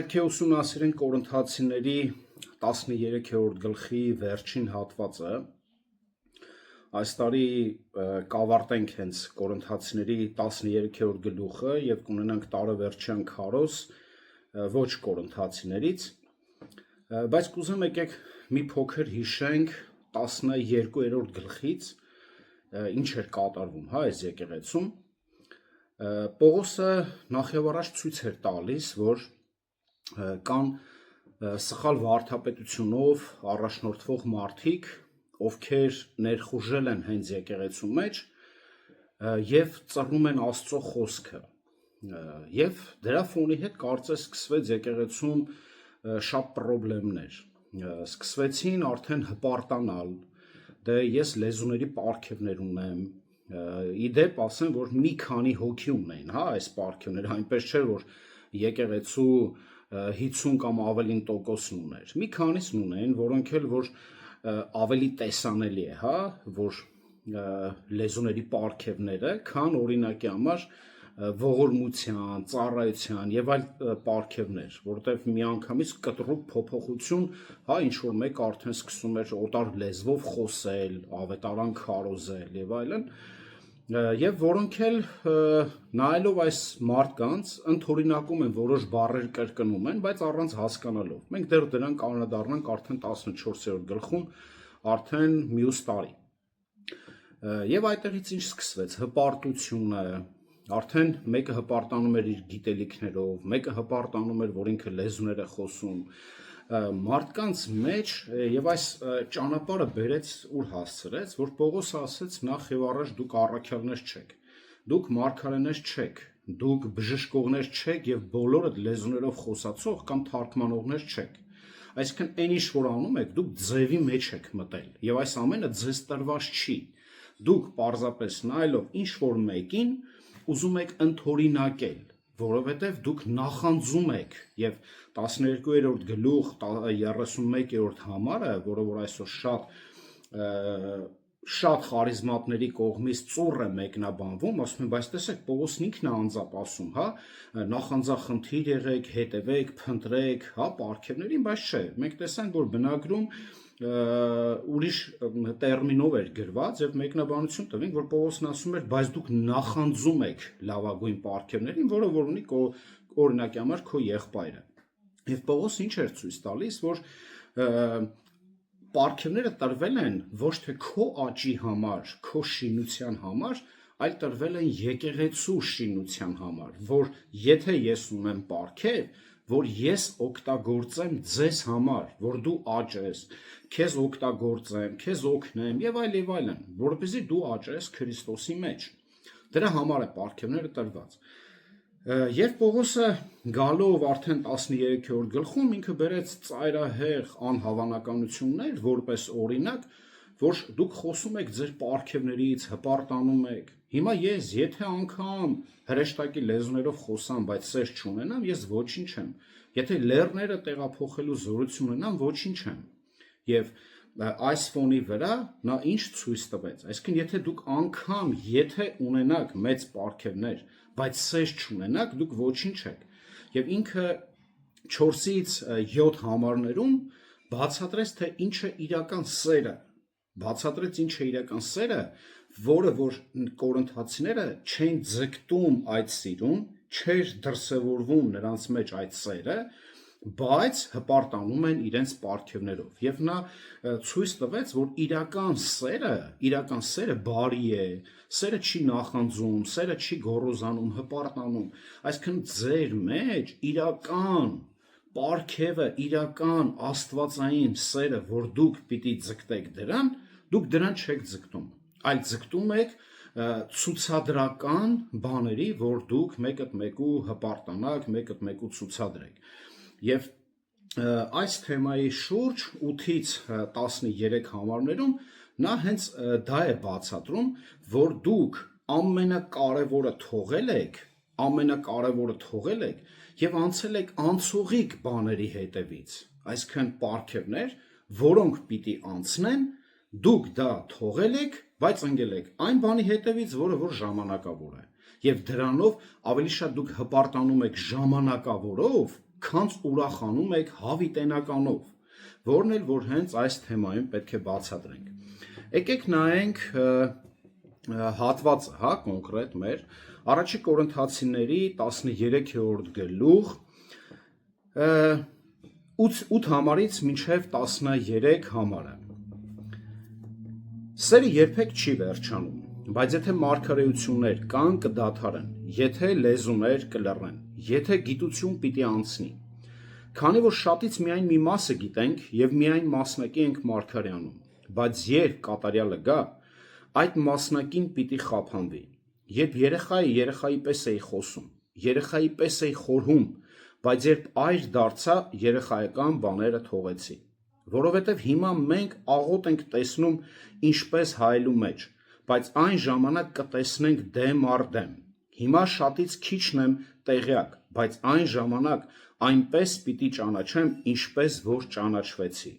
Պետք է ուսումնասիրենք Կորինթացիների 13-րդ գլխի վերջին հատվածը։ Այս տարի կավարտենք հենց Կորինթացիների 13-րդ գլուխը եւ կունենանք տարեվերջյան քարոզ ոչ Կորինթացիներից, բայց կուզեմ եկեք մի փոքր հիշենք 12-րդ գլխից ինչ էր կատարվում, այս եկեղեցում։ Պողոսը նախ եւ առաջ ցույց էր տալիս, որ կան սխալ վարդապետությունով առաջնորդվող մարդիկ, ովքեր ներխուժել են հենց եկեղեցու մեջ եւ ծռում են Աստծո խոսքը։ Եվ դրա ֆոնի հետ կարծես սկսվեց եկեղեցում շատ խնդիրներ։ Սկսվեցին արդեն հպարտանալ, դե ես լեզուների պարգևներ ունեմ, իդեպ ասեմ, որ մի քանի հոգի ունեն, այս պարգևները, այնպես չէ, որ եկեղեցու 50 կամ ավելին տոկոսն ուներ։ Մի քանիսն ունեն, որոնք էլ որ ավելի տեսանելի է, որ լեզուների պարգևները, քան օրինակի համար ողորմության, ծառայության եւ այլ պարգևներ, որտեղ միանգամից կտրուկ փոփոխություն, ինչ որ մեկ արդեն սկսում էր օտար լեզվով խոսել, ավետարան քարոզել եւ այլն, եւ որոնք էլ նայելով այս մարդկանց ընդօրինակում են որոշ բառեր կրկնում են, բայց առանց հասկանալով։ Մենք դեռ դրան կանրադառնանք արդեն 14-րդ գլխում, արդեն մյուս տարի։ Եվ այդտեղից ինչ սկսվեց, հպարտությունը, արդեն մեկը հպարտանում էր իր գիտելիքներով, մեկը հպարտանում էր, որ ինքը լեզուներ է խոսում, մարդկանց մեջ եւ այս ճանապարհը բերեց ուր հասցրեց, որ Պողոսը ասեց նախ եւ առաջ դուք առաքյալներ չեք, դուք մարգարեներ չեք, դուք բժշկողներ չեք եւ բոլորը լեզուներով խոսացող կամ թարգմանողներ չեք։ Այսինքն այն ինչ որ անում եք, դուք ձևի մեջ եք մտել եւ այս ամենը ձեզ տրված չի։ Դուք պարզապես նայելով ինչ որ մեկին ուզում եք ընդօրինակել, որովհետև դուք նախանձում եք եւ 12-րդ գլուխ 31-րդ համարը, որը որ այսօր շատ խարիզմատների կողմից ծուռ է մեկնաբանվում, ասում են, բայց տեսեք, Պողոսն ինքն է անձամբ ասում, նախանձախնդիր եղեք, հետևեք, փնտրեք, պարգևներին, բայց չէ, մենք տեսանք, որ բնագրում ուրիշ տերմինով էր գրված եւ մեկնաբանություն տվին, որ Պողոսն ասում էր, բայց դուք նախանձում եք լավագույն պարգևներին, որը որ ունի օրինակի համար քո եղբայրը։ Եվ Պողոսը ինչ էր ցույց տալիս, որ պարգևները տրվել են ոչ թե քո աճի համար, քո շինության համար, այլ տրվել են եկեղեցու շինության համար, որ եթե ես ունեմ պարգև, որ ես օգտագործեմ ձեզ համար, որ դու աճես, քեզ օգտագործեմ, քեզ օգնեմ եւ այլն, որպեսզի դու աճես Քրիստոսի մեջ։ Դրա համար է պարգևները տրված։ Եվ Պողոսը գալով արդեն 13-րդ գլխում ինքը բերեց ծայրահեղ անհավանականություններ որպես օրինակ, որ դուք խոսում եք ձեր պարգևներից, հպարտանում եք։ Հիմա ես, եթե անգամ հրեշտակի լեզուներով խոսամ, բայց սեր չունենամ, ես ոչինչ եմ։ Եթե լեռները տեղափոխելու զորություն ունենամ, ոչինչ եմ։ Եվ այս ֆոնի վրա նա ինչ ցույց տվեց։ Այսինքն, եթե դուք անգամ եթե ունենաք մեծ պարգևներ, բայց սեր չունենաք, դուք ոչինչ եք։ Եվ ինքը 4-ից 7 համարներում բացատրեց, թե ինչ է իրական սերը, բացատրեց ինչ է իրական սերը, որը որ կորինթացիները չեն ձգտում այդ սիրուն, չէր դրսևորվում նրանց մեջ այդ սերը, բայց հպարտանում են իրենց պարգևներով։ Եվ նա ցույց տվեց, որ իրական սերը բարի է, սերը չի նախանձում, սերը չի գոռոզանում, հպարտանում, այսինքն ձեր մեջ իրական պարգևը, իրական աստվածային սերը, որ դուք պիտի ձգտեք դրան, դուք դրան չեք ձգտում, այլ ձգտում եք ցուցադրական բաների, որ դուք մեկըդ մեկու հպարտանաք, մեկըդ մեկու ցուցադրեք։ Եվ այս թեմայի շուրջ 8-ից 13 համարներում նա հենց դա է բացատրում, որ դուք ամենակարևորը թողել եք եւ անցել եք անցողիկ բաների հետևից, այսինքն պարգևներ, որոնք պիտի անցնեն, դուք դա թողել եք, բայց ընկել եք այն բանի հետևից, որը որ ժամանակավոր է։ Եվ դրանով ավելի շատ դուք հպարտանում եք ժամանակավորով, քանց ուրախանում եք հավիտենականով, որն էլ որ հենց այս թեմայում պետք է բացատրենք։ Եկեք նայենք հատվածը, հա, կոնկրետ մեր առաջի Կորինթացիների 13-րդ գլուխ 8 համարից մինչև 13 համարը։ Սերը երբեք չի վերջանում, բայց եթե մարգարեություններ կան կդադարեն, եթե լեզուներ կլռեն, եթե գիտություն պիտի անցնի, քանի որ շատից միայն մի մասը գիտենք և միայն մասնակի ենք մարգարեանում, բայց երբ կատարյալը գա, այդ մասնակին պիտի խափանվի, երբ երեխայի երեխայի պես էի խոսում, երեխայի պես էի խորհում, բայց երբ այր դարձա, երեխայական բաները թողեցի, որովհետև հիմա մենք աղոտ ենք տեսնում ինչպես հայելու մեջ, բայց այն ժամանակ կտեսնենք դեմ առ դեմ, հիմա շատից քիչն եմ տեղյակ, բայց այն ժամանակ այնպես պիտի ճանաչեմ, ինչպես որ ճանաչվեցի,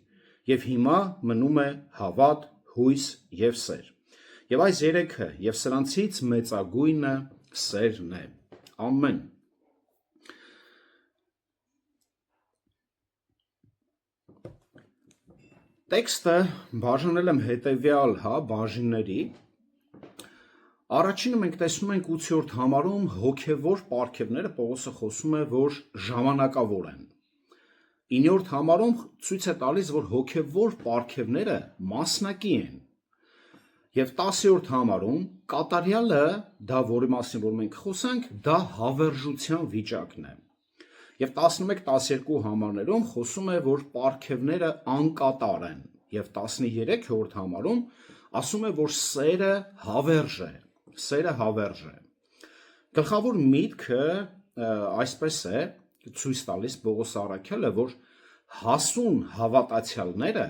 և հիմա մնում է հավատ, հույս և սեր, և այս երեքը և սրանցից մեծագույնը սերն է, ամեն։ Տեքստը բաժանել եմ հետևյալ բաժինների, առաջինը մենք տեսնում ենք 8-րդ համարում հոգևոր պարգևները Պողոսը խոսում է, որ ժամանակավոր են, 9-րդ համարում ցույց է տալիս, որ հոգևոր պարգևները մասնակի են, և 10-րդ համարում կատարյալը, դա որի մասին որ մենք խոսանք, դա հավերժության վիճակն է, և 11-12 համարներում խոսում է, որ պարգևները անկատար են, և 13-րդ համարում ասում է, որ սերը հավերժ է, Գլխավոր միտքը այսպես է ցույց տալիս Պողոս առաքյալը, որ հասուն հավատացյալները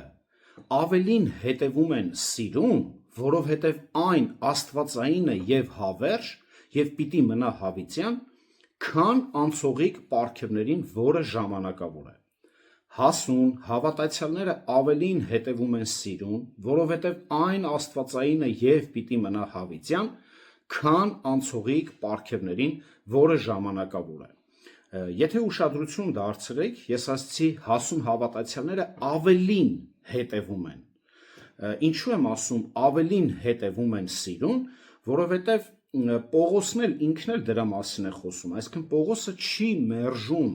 ավելին հետևում են սիրուն, որովհետև այն աստվածային է և հավերժ և պիտի մնա հավիտյան, քան անցողիկ պարգևներին, որը ժամանակավոր է։ Հասուն հավատացյալները ավելին հետևում են սիրուն, որովհետև այն աստվածային է և պիտի մնա հավիտյան, քան անցողիկ պարգևներին, որը ժամանակավոր է։ Եթե ուշադրություն դարձրեք, ես ասացի հասուն հավատացյալները ավելին հետևում են։ Ինչու եմ ասում ավելին հետևում են սիրուն, որովհետև Պողոսն էլ ինքն էլ դրա մասին է խոսում, այսինքն Պողոսը չի մերժում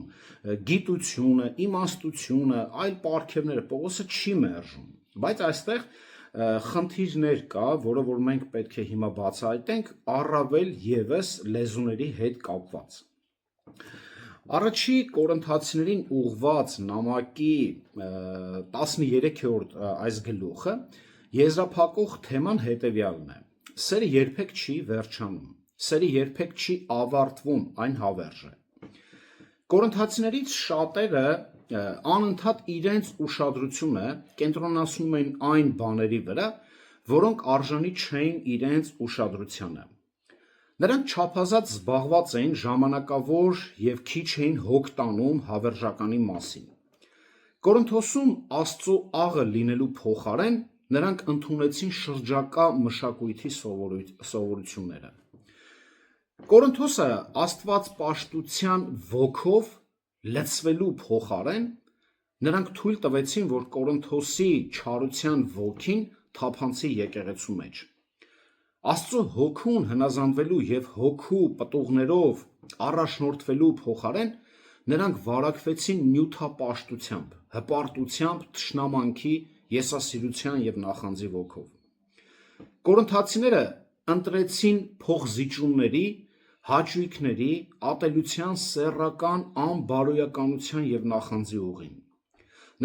գիտությունը, իմաստությունը, այլ պարգևները, Պողոսը չի մերժում, բայց այստեղ խնդիրներ կա, որը որ մենք պետք է հիմա բացահայտենք, առավել ևս լեզուների հետ կապված։ Առաջի Կորինթացիներին ուղղված նամակի 13-րդ այս գլուխը եզրափակող թեման հետևյալն է. Սերը երբեք չի վերջանում, սերը երբեք չի ավարտվում, այն հավերժ է։ Կորինթացիներից շատերը անընդհատ իրենց ուշադրությունը կենտրոնացնում են այն բաների վրա, որոնք արժանի չէին իրենց ուշադրությանը։ Նրանք չափազանց զբաղված էին ժամանակավոր և քիչ էին հոգ տանում հավերժականի մասին։ Կորինթոսում Աստծո աղը լինելու փոխարեն նրանք ընդունեցին շրջակա մշակույթի սովորությունները։ Կորինթոսը աստվածպաշտության ոգով լցվելու փոխարեն նրանք թույլ տվեցին, որ Կորինթոսի չարության ոգին թափանցի եկեղեցու մեջ։ Աստծո հոգուն հնազանդվելու և հոգու պտուղներով առաջնորդվելու փոխարեն նրանք վարակվեցին նյութապաշտությամբ, հպարտությամբ, թշնամանքի, եսասիրության և նախանձի ոգով։ Կորինթացիները ընտրեցին փոխզիջումների, հաճույքների, ատելության, սեռական, անբարոյականության և նախանձի ուղին։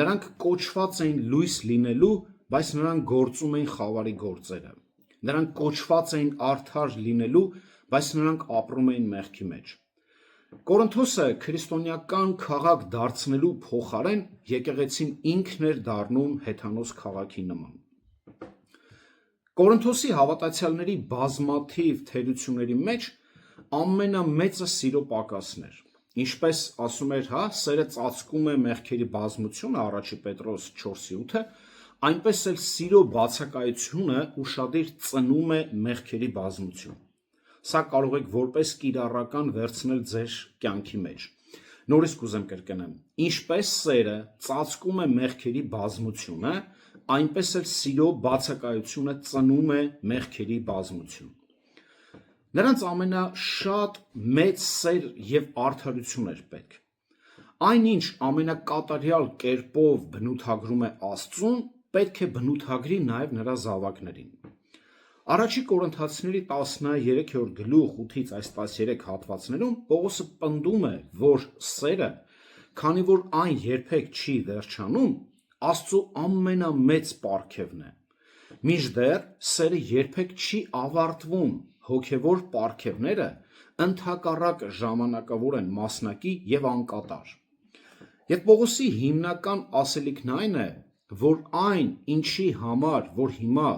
Նրանք կոչված էին լույս լինելու, բայց նրանք գործում էին խավարի գործերը։ Նրանք կոչված էին արդար լինելու, բայց նրանք ապրում էին մեղքի մեջ։ Կորինթոսը քրիստոնեական քաղաք դարձնելու փոխարեն եկեղեցին ինքն էր դառնում հեթանոս քաղաքի նման։ Կորինթոսի հավատացյալների բազմաթիվ թերությունների մեջ ամենամեծը սիրո պակասն էր։ Ինչպես ասում էր, սերը ծածկում է մեղքերի բազմությունը, առաջի Պետրոս 4:8, այնպես էլ սիրո բացակայությունը ուշադիր ծնում է մեղքերի բազմություն։ Սա կարող եք որպես կիրառական վերցնել ձեր կյանքի մեջ։ Նորից կուզեմ կրկնեմ, ինչպես սերը ծածկում է մեղքերի բազմությունը, այնպես էլ սիրո բացակայությունը ծնում է մեղքերի բազմություն։ Նրանց ամենաշատ մեծ սեր և արդարություն էր պետք։ Այնինչ ամենակատարյալ կերպով բնութագրում է Աստծուն, պետք է բնութագրի նաև նրա զավակներին։ Առաջի Կորինթացիների 13-րդ գլուխ 8-ից այս 13 հատվածներում Պողոսը պնդում է, որ սերը, քանի որ այն երբեք չի վերջանում, Աստծու ամենամեծ պարգևն է։ Մինչդեռ սերը երբեք չի ավարտվում, հոգևոր պարգևները ընդհակառակը ժամանակավոր են, մասնակի և անկատար։ Եվ Պողոսի հիմնական ասելիքն այն է, որ այն, ինչի համար, որ հիմա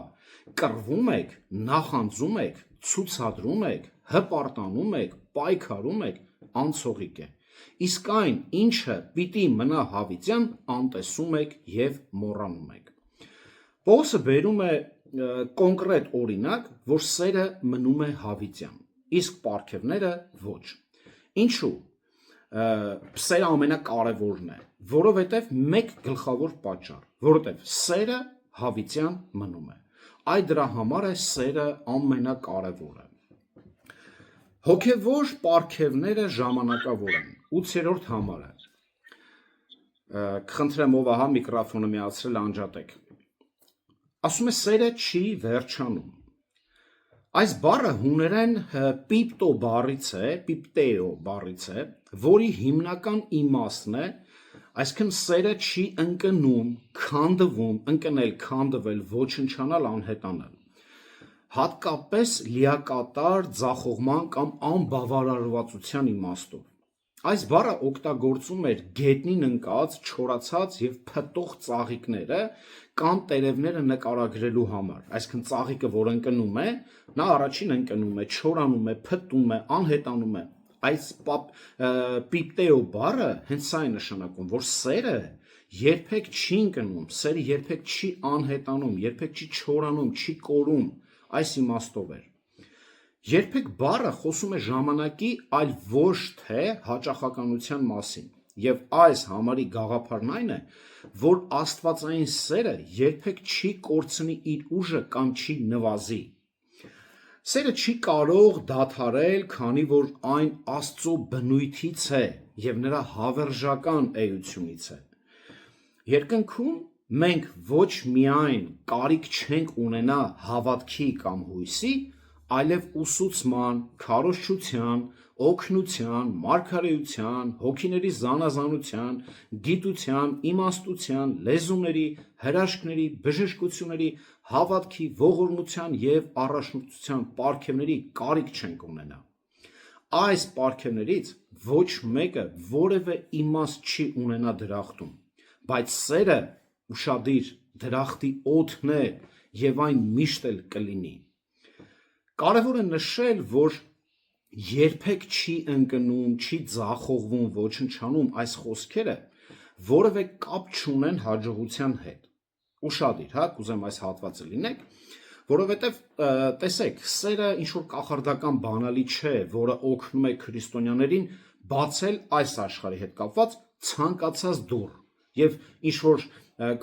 կռվում եք, նախանձում եք, ցուցադրում եք, հպարտանում եք, պայքարում եք, անցողիկ է, իսկ այն, ինչը պիտի մնա հավիտյան, անտեսում եք և մոռանում եք։ Պողոսը բերում է կոնկրետ օրինակ, որ սերը մնում է հավիտյան, իսկ պարգևները ոչ։ Ինչու՞։ Սերը ամենակարևորն է, որովհետև մեկ գլխավոր պատճառ, որովհետև սերը հավիտյան մնում է։ Այդ դրա համար է սերը ամենակարևորը։ Հոգևոր պարգևները ժամանակավոր են։ 8-րդ համարը։ Կխնդրեմ ով ահա միկրոֆոնը միացրել անջատեք։ Ասում է սերը չի վերջանում։ Այս բառը հուներեն պիպտո բառից է, պիպտեո բառից է, որի հիմնական իմաստն է, այսինքն սերը չի ընկնում, քանդվում, ընկնել, քանդվել, ոչնչանալ, անհետանալ։ Հատկապես լիակատար ձախողման կամ անբավարարվածության իմաստով։ Այս բառը օգտագործում էր գետնին ընկած, չորացած և փտող ծաղիկները կամ տերևները նկարագրելու համար, այսինքն ծաղիկը, որ ընկնում է, նա առաջին ընկնում է, չորանում է, փտում է, անհետանում է։ Այս պիպտեո բառը հենց սա է նշանակում, որ սերը երբեք չի ընկնում, սերը երբեք չի անհետանում, երբեք չի չորանում, չի կորում, այս իմաստով էր։ Երբեք բառը խոսում է ժամանակի, այլ ոչ թե հաճախականության մասին։ Եվ այս համարի գաղափարն այն է, որ աստվածային սերը երբեք չի կորցնի իր ուժը կամ չի նվազի։ Սերը չի կարող դադարել, քանի որ այն Աստծո բնույթից է և նրա հավերժական էությունից է։ Երկնքում մենք ոչ միայն կարիք չենք ունենա հավատքի կամ հույսի, այլև ուսուցման, քարոզչության, օգնության, մարգարեության, հոգիների զանազանության, գիտության, իմաստության, լեզուների, հրաշքների, բժշկությունների, հավատքի, ողորմության և առաջնորդության պարգևների կարիք չենք ունենա։ Այս պարգևներից ոչ մեկը որևէ իմաստ չի ունենա դրախտում, բայց սերը ուշադիր դրախտի օդն է և այն միշտ էլ կլինի։ Կարևոր է նշել, որ երբեք չի ընկնում, չի ձախողվում, ոչնչանում այս խոսքերը որևէ կապ չունեն հաջողության հետ։ Ուշադիր, կուզեմ այս հատվածը լինեք, որովհետև տեսեք, սերը ինչ-որ կախարդական բանալի չէ, որը օգնում է քրիստոնյաներին բացել այս աշխարհի հետ կապված ցանկացած դուռ և ինչ-որ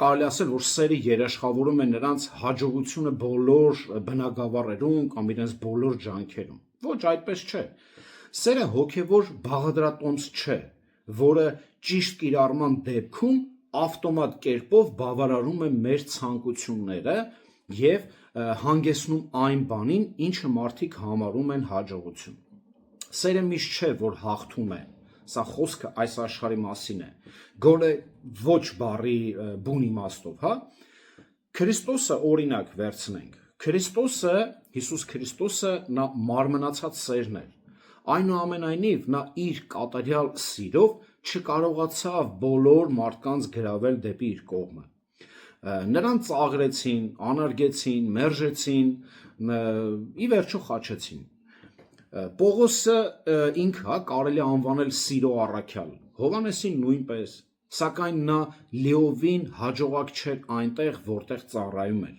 կարելի ասել, որ սերը երաշխավորում է նրանց հաջողությունը բոլոր բնագավառերում կամ իրենց բոլոր ջանքերում։ Ոչ, այդպես չէ։ Սերը հոգևոր բաղադրատոմս չէ, որը ճիշտ կիրառման դեպքում ավտոմատ կերպով բավարարում է մեր ցանկությունները և հանգեցնում այն բանին, ինչը մարդիկ համարում են հաջողություն։ Սերը միշտ չէ, որ հաղթում է։ Սա խոսքը այս աշխարհի մասին է, գոնե ոչ բառի բուն իմաստով, Քրիստոսը օրինակ վերցնենք։ Քրիստոսը, Հիսուս Քրիստոսը նա մարմնացած սերն էր։ Այնուամենայնիվ նա իր կատարյալ սիրով չկարողացավ բոլոր մարդկանց գրավել դեպի իր կողմը։ Նրան ծաղրեցին, անարգեցին, մերժեցին, ի վերջո խաչեցին։ Պողոսը ինքը կարելի անվանել սիրո առաքյալ, Հովհաննեսին նույնպես, սակայն նա լիովին հաջողակ չէր այնտեղ, որտեղ ծառայում էր։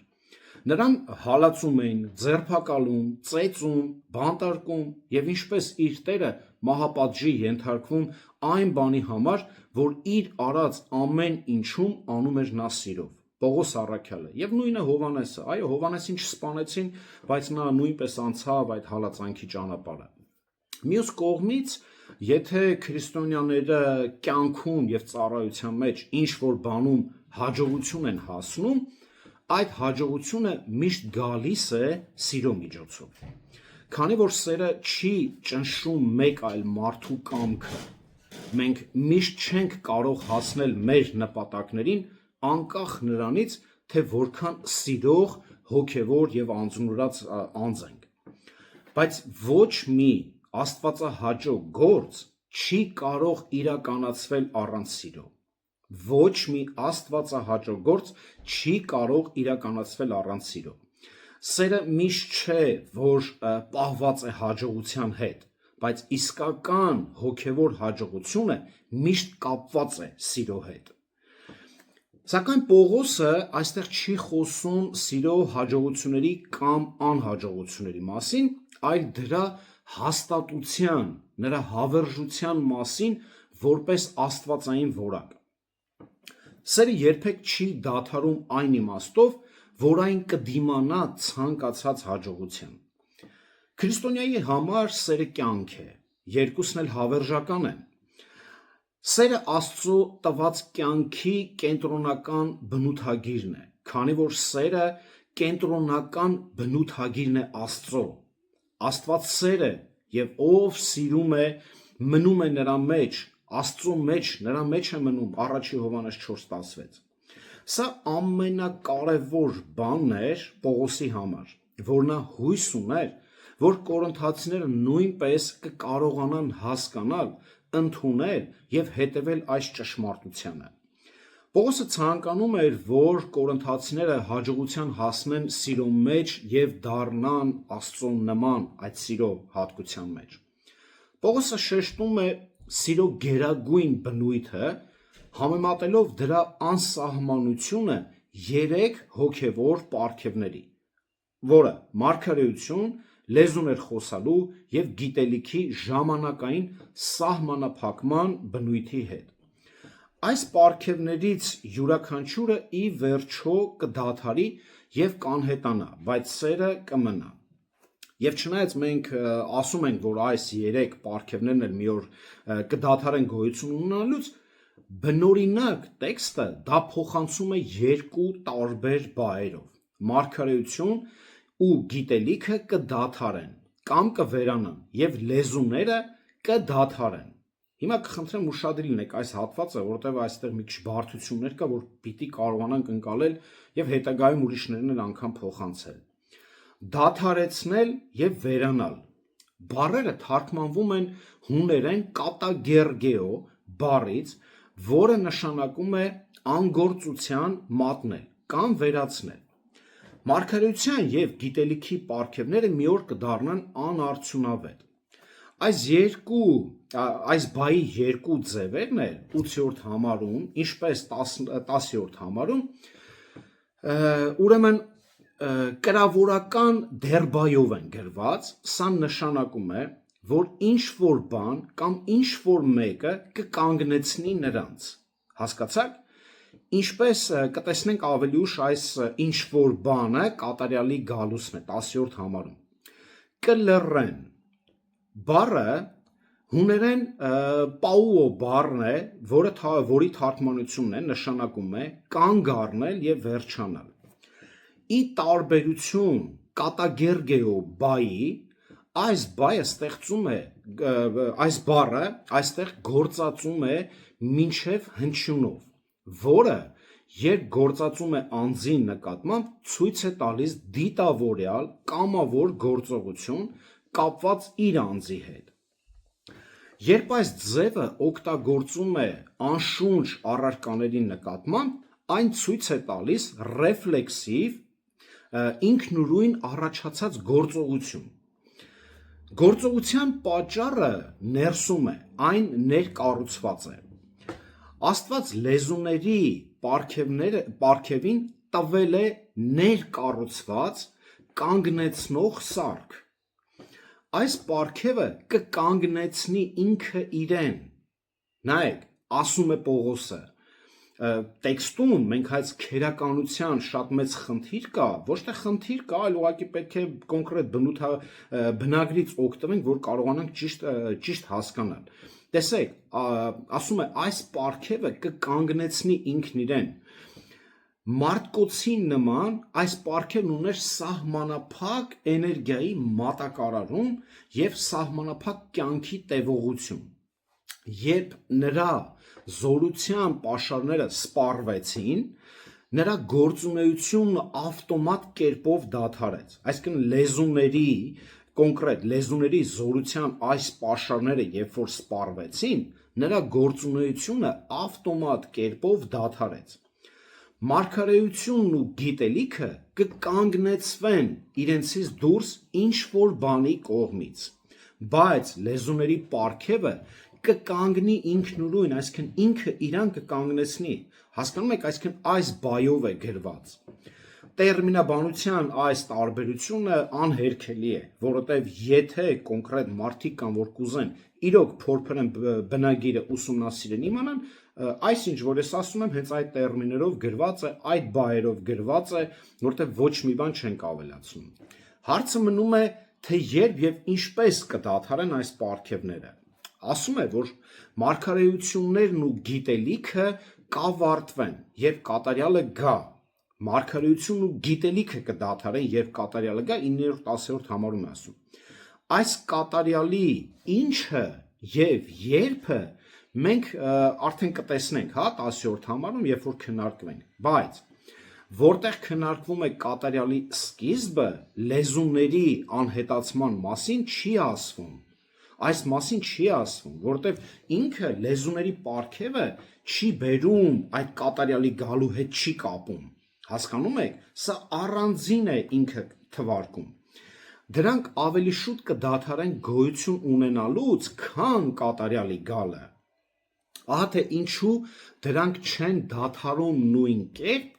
Նրան հալածում էին, ձերբակալում, ծեծում, բանտարկում եւ ինչպես իր Տերը մահապատժի ենթարկվում այն բանի համար, որ իր արած ամեն ինչում անում էր նա սիրով։ Պողոս առաքյալը եւ նույնը Հովանեսը, այո, Հովանեսին չսպանեցին, բայց նա նույնպես անցավ այդ հալածանքի ճանապարհը։ Մյուս կողմից, եթե քրիստոնյաները կյանքում եւ ծառայության մեջ ինչ որ բանում հաջողություն են հասնում, այդ հաջողությունը միշտ գալիս է սիրո միջոցով։ Քանի որ սերը չի ճնշում մեկ այլ մարդու կամքը, մենք միշտ չենք կարող հասնել մեր նպատակներին անկախ նրանից, թե որքան սիրող, հոգևոր եւ անձնուրաց անձ ենք։ Բայց ոչ մի աստվածահաճո գործ չի կարող իրականացվել առանց սիրո։ Ոչ մի աստվածահաճո գործ չի կարող իրականացվել առանց սիրո։ Սերը միշտ չէ, որ պահված է հաջողության հետ, բայց իսկական հոգևոր հաջողությունը միշտ կապված է սիրո հետ։ Սակայն Պողոսը այստեղ չի խոսում սիրո հաջողությունների կամ անհաջողությունների մասին, այլ դրա հաստատության, նրա հավերժության մասին որպես աստվածային որակ։ Սերը երբեք չի դադարում այն իմաստով, որ այն կդիմանա ցանկացած հաջողության։ Քրիստոնյայի համար սերը կյանք է, երկուսն էլ հավերժական են։ Սերը Աստծո տված կյանքի կենտրոնական բնութագիրն է, քանի որ սերը կենտրոնական բնութագիրն է Աստծո։ Աստված սեր է եւ ով սիրում է, մնում է նրա մեջ, Աստծո մեջ, նրա մեջ է մնում, 1 Հովհաննես 4:16։ Սա ամենակարևոր բանն էր Պողոսի համար, որ նա հույս ուներ, որ կորինթացիները նույնպես կկարողանան հասկանալ, ընդունել եւ հետևել այս ճշմարտությանը։ Պողոսը ցանկանում էր, որ կորինթացիները հաջողության հասնեն սիրո մեջ եւ դառնան Աստծո նման այդ սիրո հատկության մեջ։ Պողոսը շեշտում է սիրո գերագույն բնույթը, համեմատելով դրա անսահմանությունը 3 հոգևոր պարգևների, որը մարգարեություն, լեզուներ խոսալու եւ գիտելիքի ժամանակային սահմանափակման բնույթի հետ։ Այս պարգևներից յուրաքանչյուրը ի վերջո կդադարի եւ կանհետանա, բայց սերը կմնա։ Եվ չնայած մենք ասում ենք, որ այս 3 պարգևներն էլ մի օր կդադարեն գոյություն ունենալուց, բնօրինակ տեքստը դա փոխանցում է 2 տարբեր բայերով։ Մարգարեություն ու գիտելիքը կդադարեն կամ կվերանան եւ լեզուները կդադարեն։ Հիմա կխնդրեմ ուշադիր լինեք այս հատվածը, որտեղ այստեղ մի քիչ բարդություններ կա, որ պիտի կարողանանք ընկալել եւ հետագայում ուրիշներն էլ անգամ փոխանցել։ Դադարեցնել եւ վերանալ բառերը թարգմանվում են հուներեն կատագերգեո բառից, որը նշանակում է անգործության մատնել կամ վերացնել։ Մարգարեության եւ գիտելիքի պարգևները մի օր կդառնան անարդյունավետ։ Այս բայի 2 ձևերն էլ 8-րդ համարում, ինչպես 10-րդ համարում, ուրեմն կրավորական դերբայով են գրված, սա նշանակում է, որ ինչ որ բան կամ ինչ որ մեկը կկանգնեցնի նրանց։ Հասկացաք։ Ինչպես կտեսնենք ավելի ուշ այս ինչ որ բանը կատարյալի գալուսն է 10-րդ համարում։ Կլռեն բառը հուներեն պաուո բառն է, որի թարգմանությունն է նշանակում է կանգ առնել եւ վերջանալ։ Ի տարբերություն կատագերգեո բայի, այս բայը ստեղծում է, այս բառը այստեղ գործածում է մինչև հնչյունով, որը երբ գործածում է անձի նկատմամբ ցույց է տալիս դիտավորյալ կամավոր գործողություն կապված իր անձի հետ։ Երբ այս ձևը օգտագործում է անշունչ առարկաների նկատմամբ, այն ցույց է տալիս ռեֆլեքսիվ ինքնուրույն առաջացած գործողություն։ Գործողության պատճառը ներսում է, այն ներկառուցված է։ Աստված լեզուների պարգևին տվել է ներկառուցված կանգնեցնող սարք։ Այս պարգևը կկանգնեցնի ինքը իրեն։ Նայեք, ասում է Պողոսը, տեքստում մենք այս քերականության շատ մեծ խնդիր կա, ոչ թե խնդիր կա, այլ ուղղակի պետք է կոնկրետ բնագրից օգտվենք, որ կարողանանք ճիշտ հասկանալ։ Տեսեք, ասում է այս պարգևը կկանգնեցնի ինքն իրեն։ Մարտկոցի նման այս պարգևն ուներ սահմանափակ էներգիայի մատակարարում եւ սահմանափակ կյանքի տևողություն։ Երբ նրա զորության պաշարները սպառվեցին, նրա գործունեությունը ավտոմատ կերպով դադարեց։ Այսինքն կոնկրետ լեզուների զորության այս պաշարները երբ որ սպառվեցին, նրա գործունեությունը ավտոմատ կերպով դադարեց։ Մարգարեությունն ու գիտելիքը կկանգնեցվեն իրենցից դուրս ինչ-որ բանի կողմից, բայց լեզուների պարգևը կկանգնի ինքնուրույն, այսինքն ինքը իրան կկանգնեցնի։ Հասկանում եք, այսինքն այս բայով է գրված։ Տերմինաբանության այս տարբերությունը անհերքելի է, որովհետև եթե կոնկրետ մարդիկ կան, որ կուզեն իրոք փորփրեն բնագիրը ուսումնասիրեն իմանան, այսինչ որ ես ասում եմ, հենց այդ տերմիներով գրված է, այդ բայերով գրված է, որտեղ ոչ մի բան չենք ավելացնում։ Հարցը մնում է, թե երբ եւ ինչպես կդադարեն այս պարգևները։ Ասում է, որ մարգարեություններն ու գիտելիքը կավարտվեն, երբ կատարյալը գա։ Մարգարեությունն ու գիտելիքը կդադարեն, երբ կատարյալը գա, 9-10 համարում է ասում։ Այս կատարյալի ինչը եւ երբը մենք արդեն կտեսնենք, 10-րդ համարում, երբ որ քննարկվենք, բայց որտեղ քննարկվում է կատարյալի սկիզբը, լեզուների անհետացման մասին չի ասվում։ Այս մասին չի ասվում, որտեղ ինքը լեզուների պարգևը չի բերում այդ կատարյալի գալու հետ չի կապում։ Հասկանում եք, սա առանձին է ինքը թվարկում։ Դրանք ավելի շուտ կդադարեն գոյություն ունենալուց, քան կատարյալի գալը։ Ահա թե ինչու դրանք չեն դադարում նույն կերպ,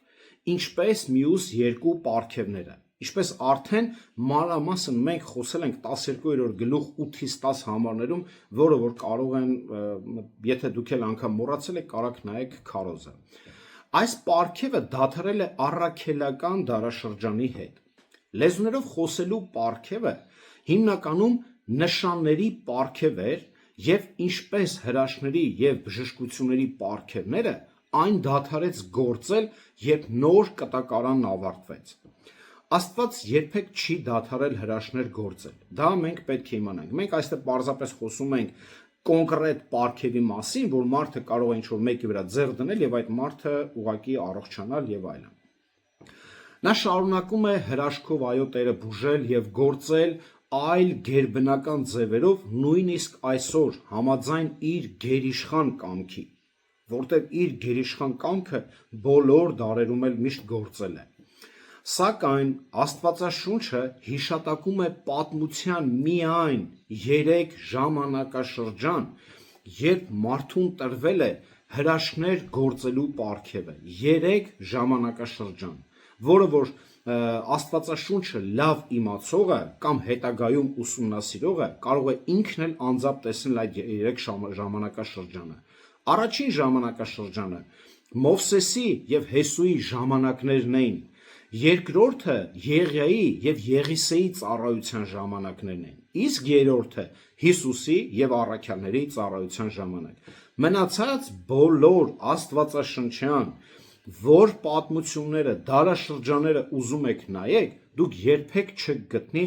ինչպես մյուս երկու պարգևները։ Ինչպես արդեն մանրամասն մենք խոսել ենք 12-րդ գլուխ 8-ից 10 համարներում, որը որ կարող են, եթե դուք էլ անգամ մոռացել եք, կարաք նայեք քարոզը։ Այս պարգևը դադարել է առաքելական դարաշրջանի հետ։ Լեզուներով խոսելու պարգևը հիմնականում նշանների պարգև էր եւ ինչպես հրաշքների եւ բժշկությունների պարգևները այն դադարեց գործել, երբ նոր կտակարանն ավարտվեց։ Աստված երբեք չի դադարել հրաշքներ գործել։ Դա մենք պետք է իմանանք։ Մենք այստեղ պարզապես խոսում ենք կոնկրետ պարգևի մասին, որ մարդը կարող է ինչ-որ մեկի վրա ձեռ դնել եւ այդ մարդը ուղղակի առողջանալ եւ այլն։ Նա շարունակում է հրաշքով այո Տերը բուժել եւ գործել այլ գերբնական ձևերով, նույնիսկ այսօր համաձայն իր գերիշխան կամքի, որտեղ իր գերիշխան կամքը բոլոր դարերում էլ միշտ գործել է։ Սակայն Աստվածաշունչը հիշատակում է պատմության միայն 3 ժամանակաշրջան, երբ մարդուն տրվել է հրաշքներ գործելու պարգևը, 3 ժամանակաշրջան, որը որ Աստվածաշունչը լավ իմացողը կամ հետագայում ուսումնասիրողը կարող է ինքն էլ անձամբ տեսնել այդ 3 ժամանակաշրջանը։ Առաջին ժամանակաշրջանը Մովսեսի եւ Հեսուի ժամանակներն էին, երկրորդը Եղիայի եւ Եղիսեի ծառայության ժամանակներն են, իսկ երրորդը Հիսուսի եւ առաքյալների ծառայության ժամանակ։ Մնացած բոլոր աստվածաշնչյան որ պատմությունները, դարաշրջանները ուզում եք նայեք, դուք երբեք չեք գտնի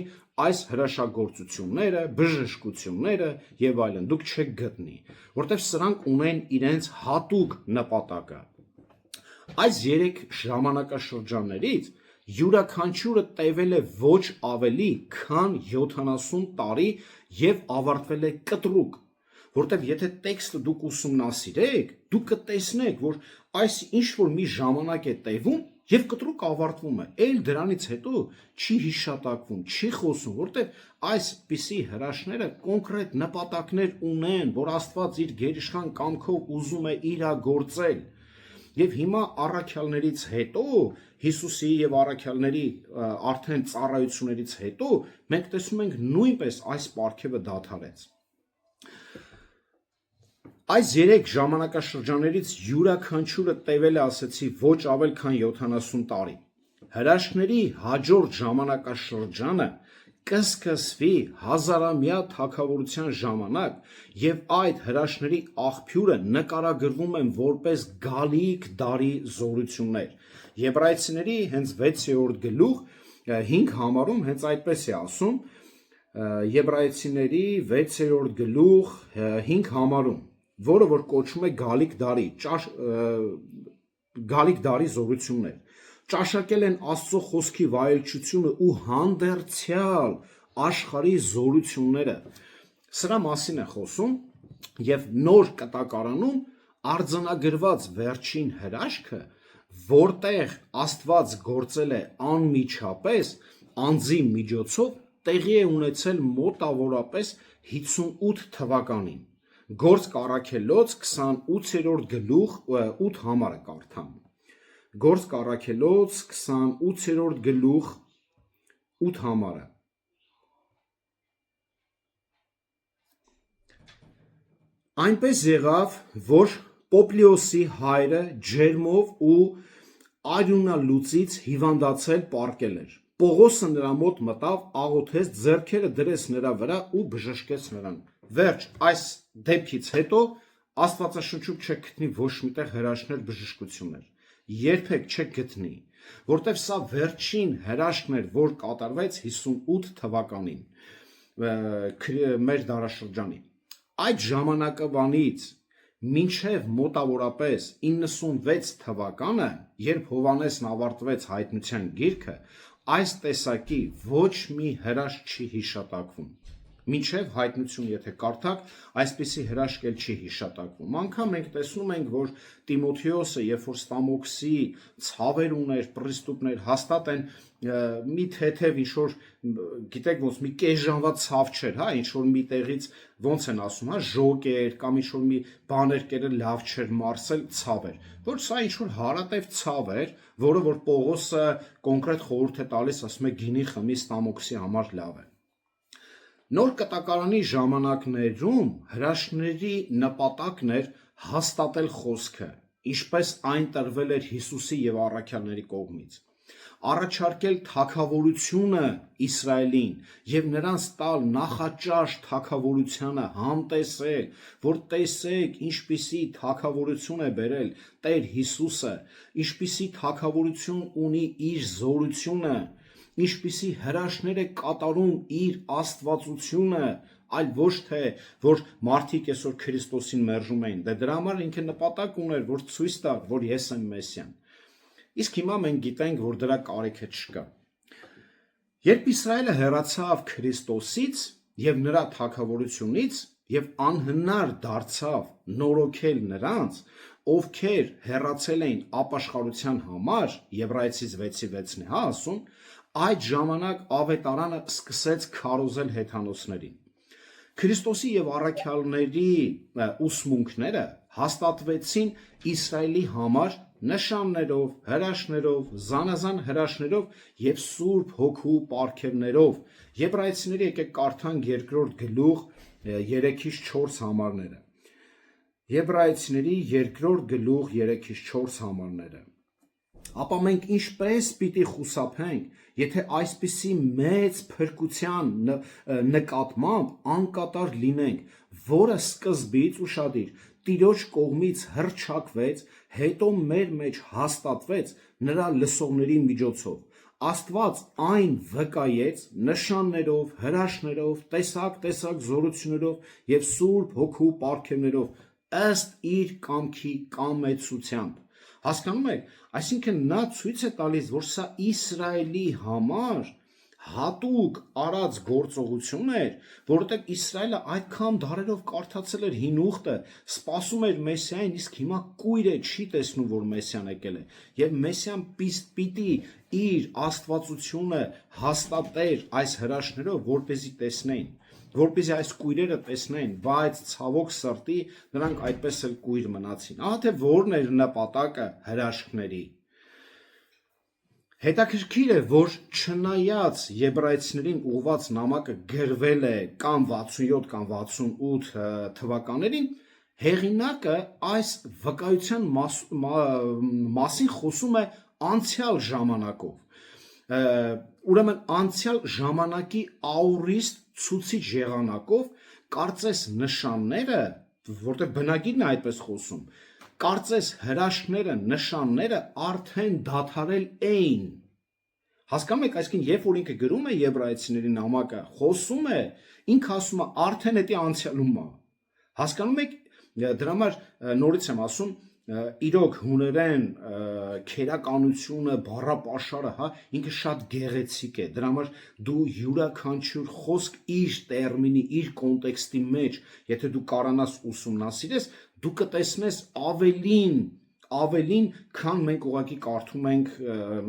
այս հրաշագործությունները, բժշկությունները եւ այլն, դուք չեք գտնի, որտեղ սրանք ունեն իրենց հատուկ նպատակը։ Այս 3 ժամանակաշրջաններից յուրաքանչյուրը տևել է ոչ ավելի, քան 70 տարի եւ ավարտվել է կտրուկ, որտեղ եթե տեքստը դուք ուսումնասիրեք, դուք կտեսնեք, որ այս ինչ որ մի ժամանակ է տևում եւ կտրուկ ավարտվում է, այլ դրանից հետո չի հիշատակվում, չի խոսում, որտեղ այսպիսի հրաշքները կոնկրետ նպատակներ ունեն, որ Աստված իր գերիշխան կամքով ուզում է իրագործել։ Եվ հիմա առաքյալներից հետո, Հիսուսի եւ առաքյալների արդեն ծառայություններից հետո մենք տեսնում ենք նույնպես այս պարգևը դադարեց։ Այս 3 ժամանակաշրջաններից յուրաքանչյուրը տևել է, ասեցի, ոչ ավել քան 70 տարի։ Հրաշքների հաջորդ ժամանակաշրջանը կսկսվի հազարամյա թագավորության ժամանակ, եւ այդ հրաշքների աղբյուրը նկարագրվում են որպես գալիք դարի զորություններ։ Եբրայեցիների հենց 6-րդ գլուխ 5 համարում հենց այդպես է ասում, Եբրայեցիների 6-րդ գլուխ 5 համարում, որը որ կոչվում է գալիք դարի զորություններ։ Ճաշակել են Աստծո խոսքի վայելչությունը ու հանդերձյալ աշխարհի զորությունները։ Սրա մասին է խոսում, եւ նոր կտակարանում արձանագրված վերջին հրաշքը, որտեղ Աստված գործել է անմիջապես անձի միջոցով, տեղի է ունեցել մոտավորապես 58 թվականին։ Գործք առաքելոց 28-րդ գլուխ 8 համարը կարդամ։ Գործք առաքելոց 28-րդ գլուխ 8 համարը։ Այնպես եղավ, որ Պոպլիոսի հայրը ջերմով ու արյունալուծից հիվանդացել պառկել էր։ Պողոսը նրա մոտ մտավ, աղոթեց, ձեռքերը դրեց նրա վրա ու բժշկեց նրան։ Վերջ, այս դեպքից հետո Աստվածաշնչում չեք գտնի ոչ միտեղ հրաշքներ, բժշկություններ։ Երբեք չեք գտնի, որտեվ սա վերջին հրաշքն էր, որ կատարվեց 58 թվականին մեր դարաշրջանի։ Այդ ժամանակվանից մինչև մոտավորապես 96 թվականը, երբ Հովհաննեսն ավարտվեց հայտնության գիրքը, այս տեսակի ոչ մի հրաշք չի հիշատակվում։ Մինչև հայտնություն, եթե կարդաք, այսպիսի հրաշք էլ չի հիշատակվում։ Անգամ մենք տեսնում ենք, որ Տիմոթեոսը, երբ որ Ստամոքսի ցավեր ուներ, պրիստուպներ, հաստատ են մի թեթև ինչ-որ, գիտեք ոնց, մի կես ժամվա ցավ չէր, հա, ինչ-որ մի տեղից ոնց են ասում, հա, ժոկ էր կամ ինչ-որ մի բաներ կերել լավ չէր մարսել, ցավ էր, որ սա ինչ-որ հարատև ցավ էր, որը որ Պողոսը կոնկրետ խորհուրդ է տալիս, ասում է գինի խմի Ստամոքսի համար լավ է։ Նոր կտակարանի ժամանակներում հրաշքների նպատակն էր հաստատել խոսքը, ինչպես այն տրվել էր Հիսուսի եւ առաքյալների կողմից, առաջարկել թագավորությունը Իսրայելին եւ նրանց տալ նախաճաշ թագավորությանը, համտեսել, որ տեսեք ինչպիսի թագավորություն է բերել Տեր Հիսուսը, ինչպիսի թագավորություն ունի իր զորությունը, ինչպիսի հրաշքներ է կատարում իր աստվածությունը, այլ ոչ թե որ մարդիկ այսօր Քրիստոսին մերժում էին, դրա համար ինքը նպատակ ուներ, որ ցույց տա, որ ես եմ Մեսիան։ Իսկ հիմա մենք գիտենք, որ դրա կարիքը չկա։ Երբ Իսրայելը հեռացավ Քրիստոսից եւ նրա թագավորությունից եւ անհնար դարձավ նորոգել նրանց, ովքեր հեռացել էին ապաշխարության համար, Եբրայեցիս 6:6-ն է, հա, ասում, այդ ժամանակ ավետարանը սկսեց քարոզել հեթանոսներին։ Քրիստոսի եւ առաքյալների ուսմունքները հաստատվեցին Իսրայելի համար նշաններով, հրաշքներով, զանազան հրաշքներով եւ Սուրբ Հոգու պարգևներով։ Եբրայեցիների եկեք կարդանք 2-րդ գլուխ 3-ից 4 համարները։ Եբրայեցիների 2-րդ գլուխ 3-ից 4 համարները։ Ապա մենք ինչպես պիտի խուսափենք, եթե այսպիսի մեծ փրկության նկատմամբ անկատար լինենք, որը սկզբից ուշադիր Տիրոջ կողմից հռչակվեց, հետո մեր մեջ հաստատվեց նրա լսողների միջոցով։ Աստված այն վկայեց նշաններով, հրաշքներով, տեսակ զորություններով եւ Սուրբ Հոգու պարգևներով, ըստ իր կամքի կամեցությամբ։ Հասկանում եք, այսինքն նա ցույց է տալիս, որ սա Իսրայելի համար հատուկ արած գործողություն էր, որովհետև Իսրայելը այդքան դարերով կարդացել էր հին ուխտը, սպասում էր Մեսիային, իսկ հիմա կույր է, չի տեսնում, որ Մեսիան եկել է, եւ Մեսիան պիտի իր աստվածությունը հաստատեր այս հրաշքներով, որպեսզի տեսնեին։ որպեսզի այս կույրերը տեսնեն, բայց ցավոք սրտի նրանք այդպես էլ կույր մնացին։ Ահա թե որն էր նպատակը հրաշքների։ Հետաքրքիր է, որ չնայած եբրայեցիներին ուղված նամակը գրվել է կամ 67 կամ 68 թվականներին, հեղինակը այս վկայության մասին խոսում է անցյալ ժամանակով։ Ուրեմն անցյալ ժամանակի աուրիստ ցուցիչ եղանակով կարծես նշանները, որտեղ բնագիրն է այդպես խոսում, կարծես հրաշքները, նշանները արդեն դադարել էին։ Հասկանում եք, այսինքն երբ որ ինքը գրում է եբրայեցիների նամակը, խոսում է, ինքը ասում է արդեն դա անցյալում է։ Հասկանում եք, դրա համար նորից եմ ասում, իրոք հուներեն քերականությունը, բառապաշարը, հա, ինքը շատ գեղեցիկ է։ Դրա համար դու յուրաքանչյուր խոսք իր տերմինի, իր կոնտեքստի մեջ, եթե դու կարողանաս ուսումնասիրես, դու կտեսնես ավելին, քան մենք ուղղակի կարդում ենք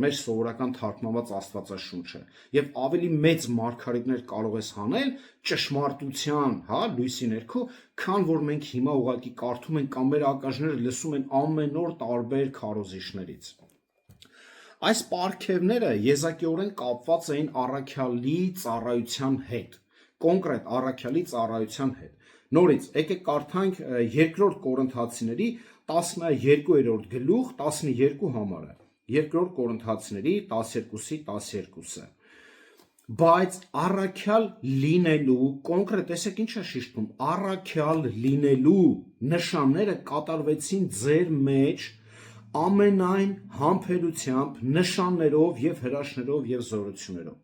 մեր սովորական թարգմանված Աստվածաշունչը, եւ ավելի մեծ մարգարիտներ կարող ես անել ճշմարտության, հա, լույսի ներքո, քան որ մենք հիմա ուղղակի կարդում ենք կամ մեր ակաժները լսում են ամեն օր տարբեր քարոզիչներից։ Այս պարգևները եզակիորեն կապված էին առաքյալի ծառայության հետ, կոնկրետ առաքյալի ծառայության հետ։ Նորից եկեք կարդանք 2 Կորինթացիների 12-րդ գլուխ 12 համարը, 2 Կորինթացիների 12-12-ը։ Բայց առաքյալ լինելու, կոնկրետ տեսեք ինչ է շեշտում, առաքյալ լինելու նշանները կատարվեցին ձեր մեջ ամենայն համբերությամբ, նշաններով եւ հրաշքներով եւ զորություններով։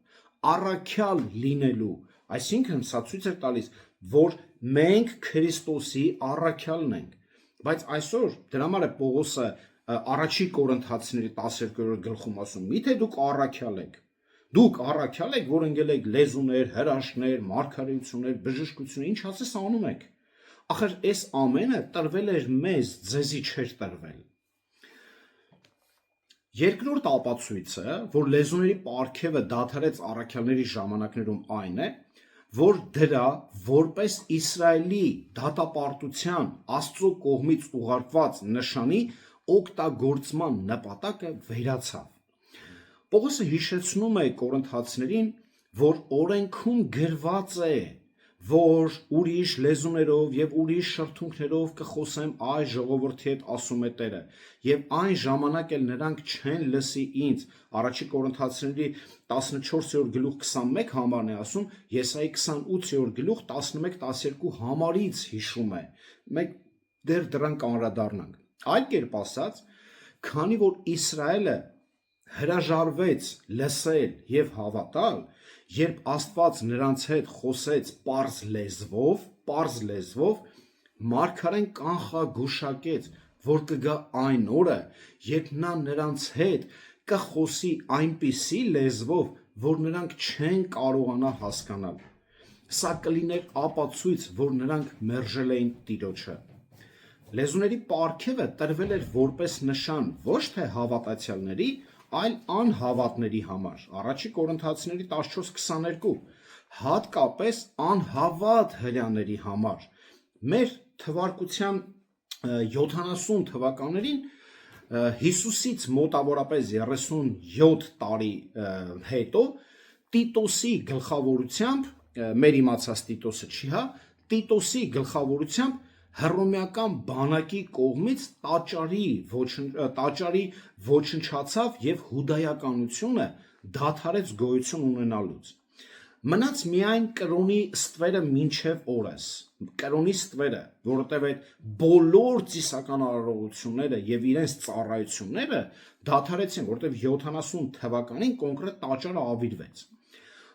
Առաքյալ լինելու, այսինքն սա ցույց է տալիս, որ մենք Քրիստոսի առաքյալն ենք։ Բայց այսօր դրա համար է Պողոսը առաջի Կորինթացիների 12-րդ գլխում ասում. «Միթե դուք առաքյալ եք։ Դուք առաքյալ եք, որ ընկել եք լեզուներ, հրաշքներ, մարգարեություններ, բժշկություններ, ինչ ասես անում եք։ Ախր այս ամենը տրվել էր մեզ, ձեզի չէր տրվել»։ Երկրորդ ապացույցը, որ լեզուների պարգևը դադարեց առաքյալների ժամանակներում, այն է, որ դրա որպես Իսրայելի դատապարտության Աստծո կողմից ուղարկված նշանի օգտագործման նպատակը վերացավ։ Պողոսը հիշեցնում է Կորինթացիներին, որ օրենքում գրված է, որ ուրիշ լեզուներով եւ ուրիշ շրթունքներով կխոսեմ այս ժողովրդի հետ, ասում է Տերը, եւ այն ժամանակ էլ նրանք չեն լսի ինձ։ Առաջի Կորինթացիների 14-րդ գլուխ 21 համարն է ասում, Եսայի 28-րդ գլուխ 11-12 համարից հիշում է։ Մենք դեռ դրան կանրադառնանք։ Այլ կերպ ասած, քանի որ Իսրայելը հրաժարվեց լսել եւ հավատալ, երբ Աստված նրանց հետ խոսեց պարզ լեզվով, մարգարեն կանխագուշակեց, որ կգա այն օրը, երբ նա նրանց հետ կխոսի այնպիսի լեզվով, որ նրանք չեն կարողանա հասկանալ։ Սա կլիներ ապացույց, որ նրանք մերժել էին Տիրոջը։ Լեզուների պարգևը տրվել էր որպես նշան ոչ թե հավատացյալների, այլ անհավատների համար։ Առաջի Կորինթացիների 14-22, հատկապես անհավատ հրեաների համար։ Մեր թվարկության 70 թվականներին Հիսուսից մոտավորապես 37 տարի հետո Տիտոսի գլխավորությամբ, մեր իմացած Տիտոսը չի, հա, Տիտոսի գլխավորությամբ հռոմեական բանակի կողմից տաճարի ոչնչացավ եւ հուդայականությունը դադարեց գոյություն ունենալուց։ Մնաց միայն կրոնի ստվերը մինչև օրս, կրոնի ստվերը, որովհետև այդ բոլոր ծիսական արարողությունները եւ իրենց ծառայությունները դադարեցին, որովհետև 70 թվականին կոնկրետ տաճարը ավիրվեց։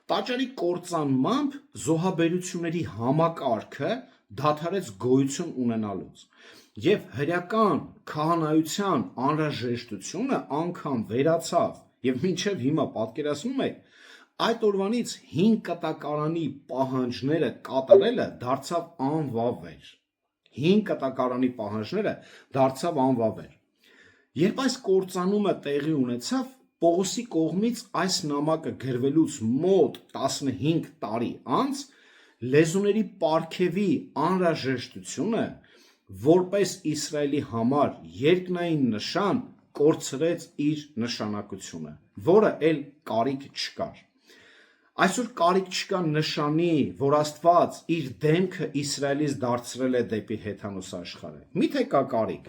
Տաճարի կործանմամբ զոհաբերությունների համակարգը դադարեց գոյություն ունենալուց եւ հրեական քահանայության անհրաժեշտությունը անգամ վերացավ եւ մինչեւ հիմա պատկերացնում եք այդ օրվանից 5 կտակարանի պահանջները կատարելը դարձավ անվավեր։ 5 կտակարանի պահանջները դարձավ անվավեր։ Երբ այս կործանումը տեղի ունեցավ, Պողոսի կողմից այս նամակը գրվելուց մոտ 15 տարի անց լեզուների պարգևի անհրաժեշտությունը որպես Իսրայելի համար երկնային նշան կորցրեց իր նշանակությունը, որը էլ կարիք չկար։ Այսօր կարիք չկա նշանի, որ Աստված իր դեմքը Իսրայելից դարձրել է դեպի հեթանոս աշխարհը։ Միթե կա կարիք։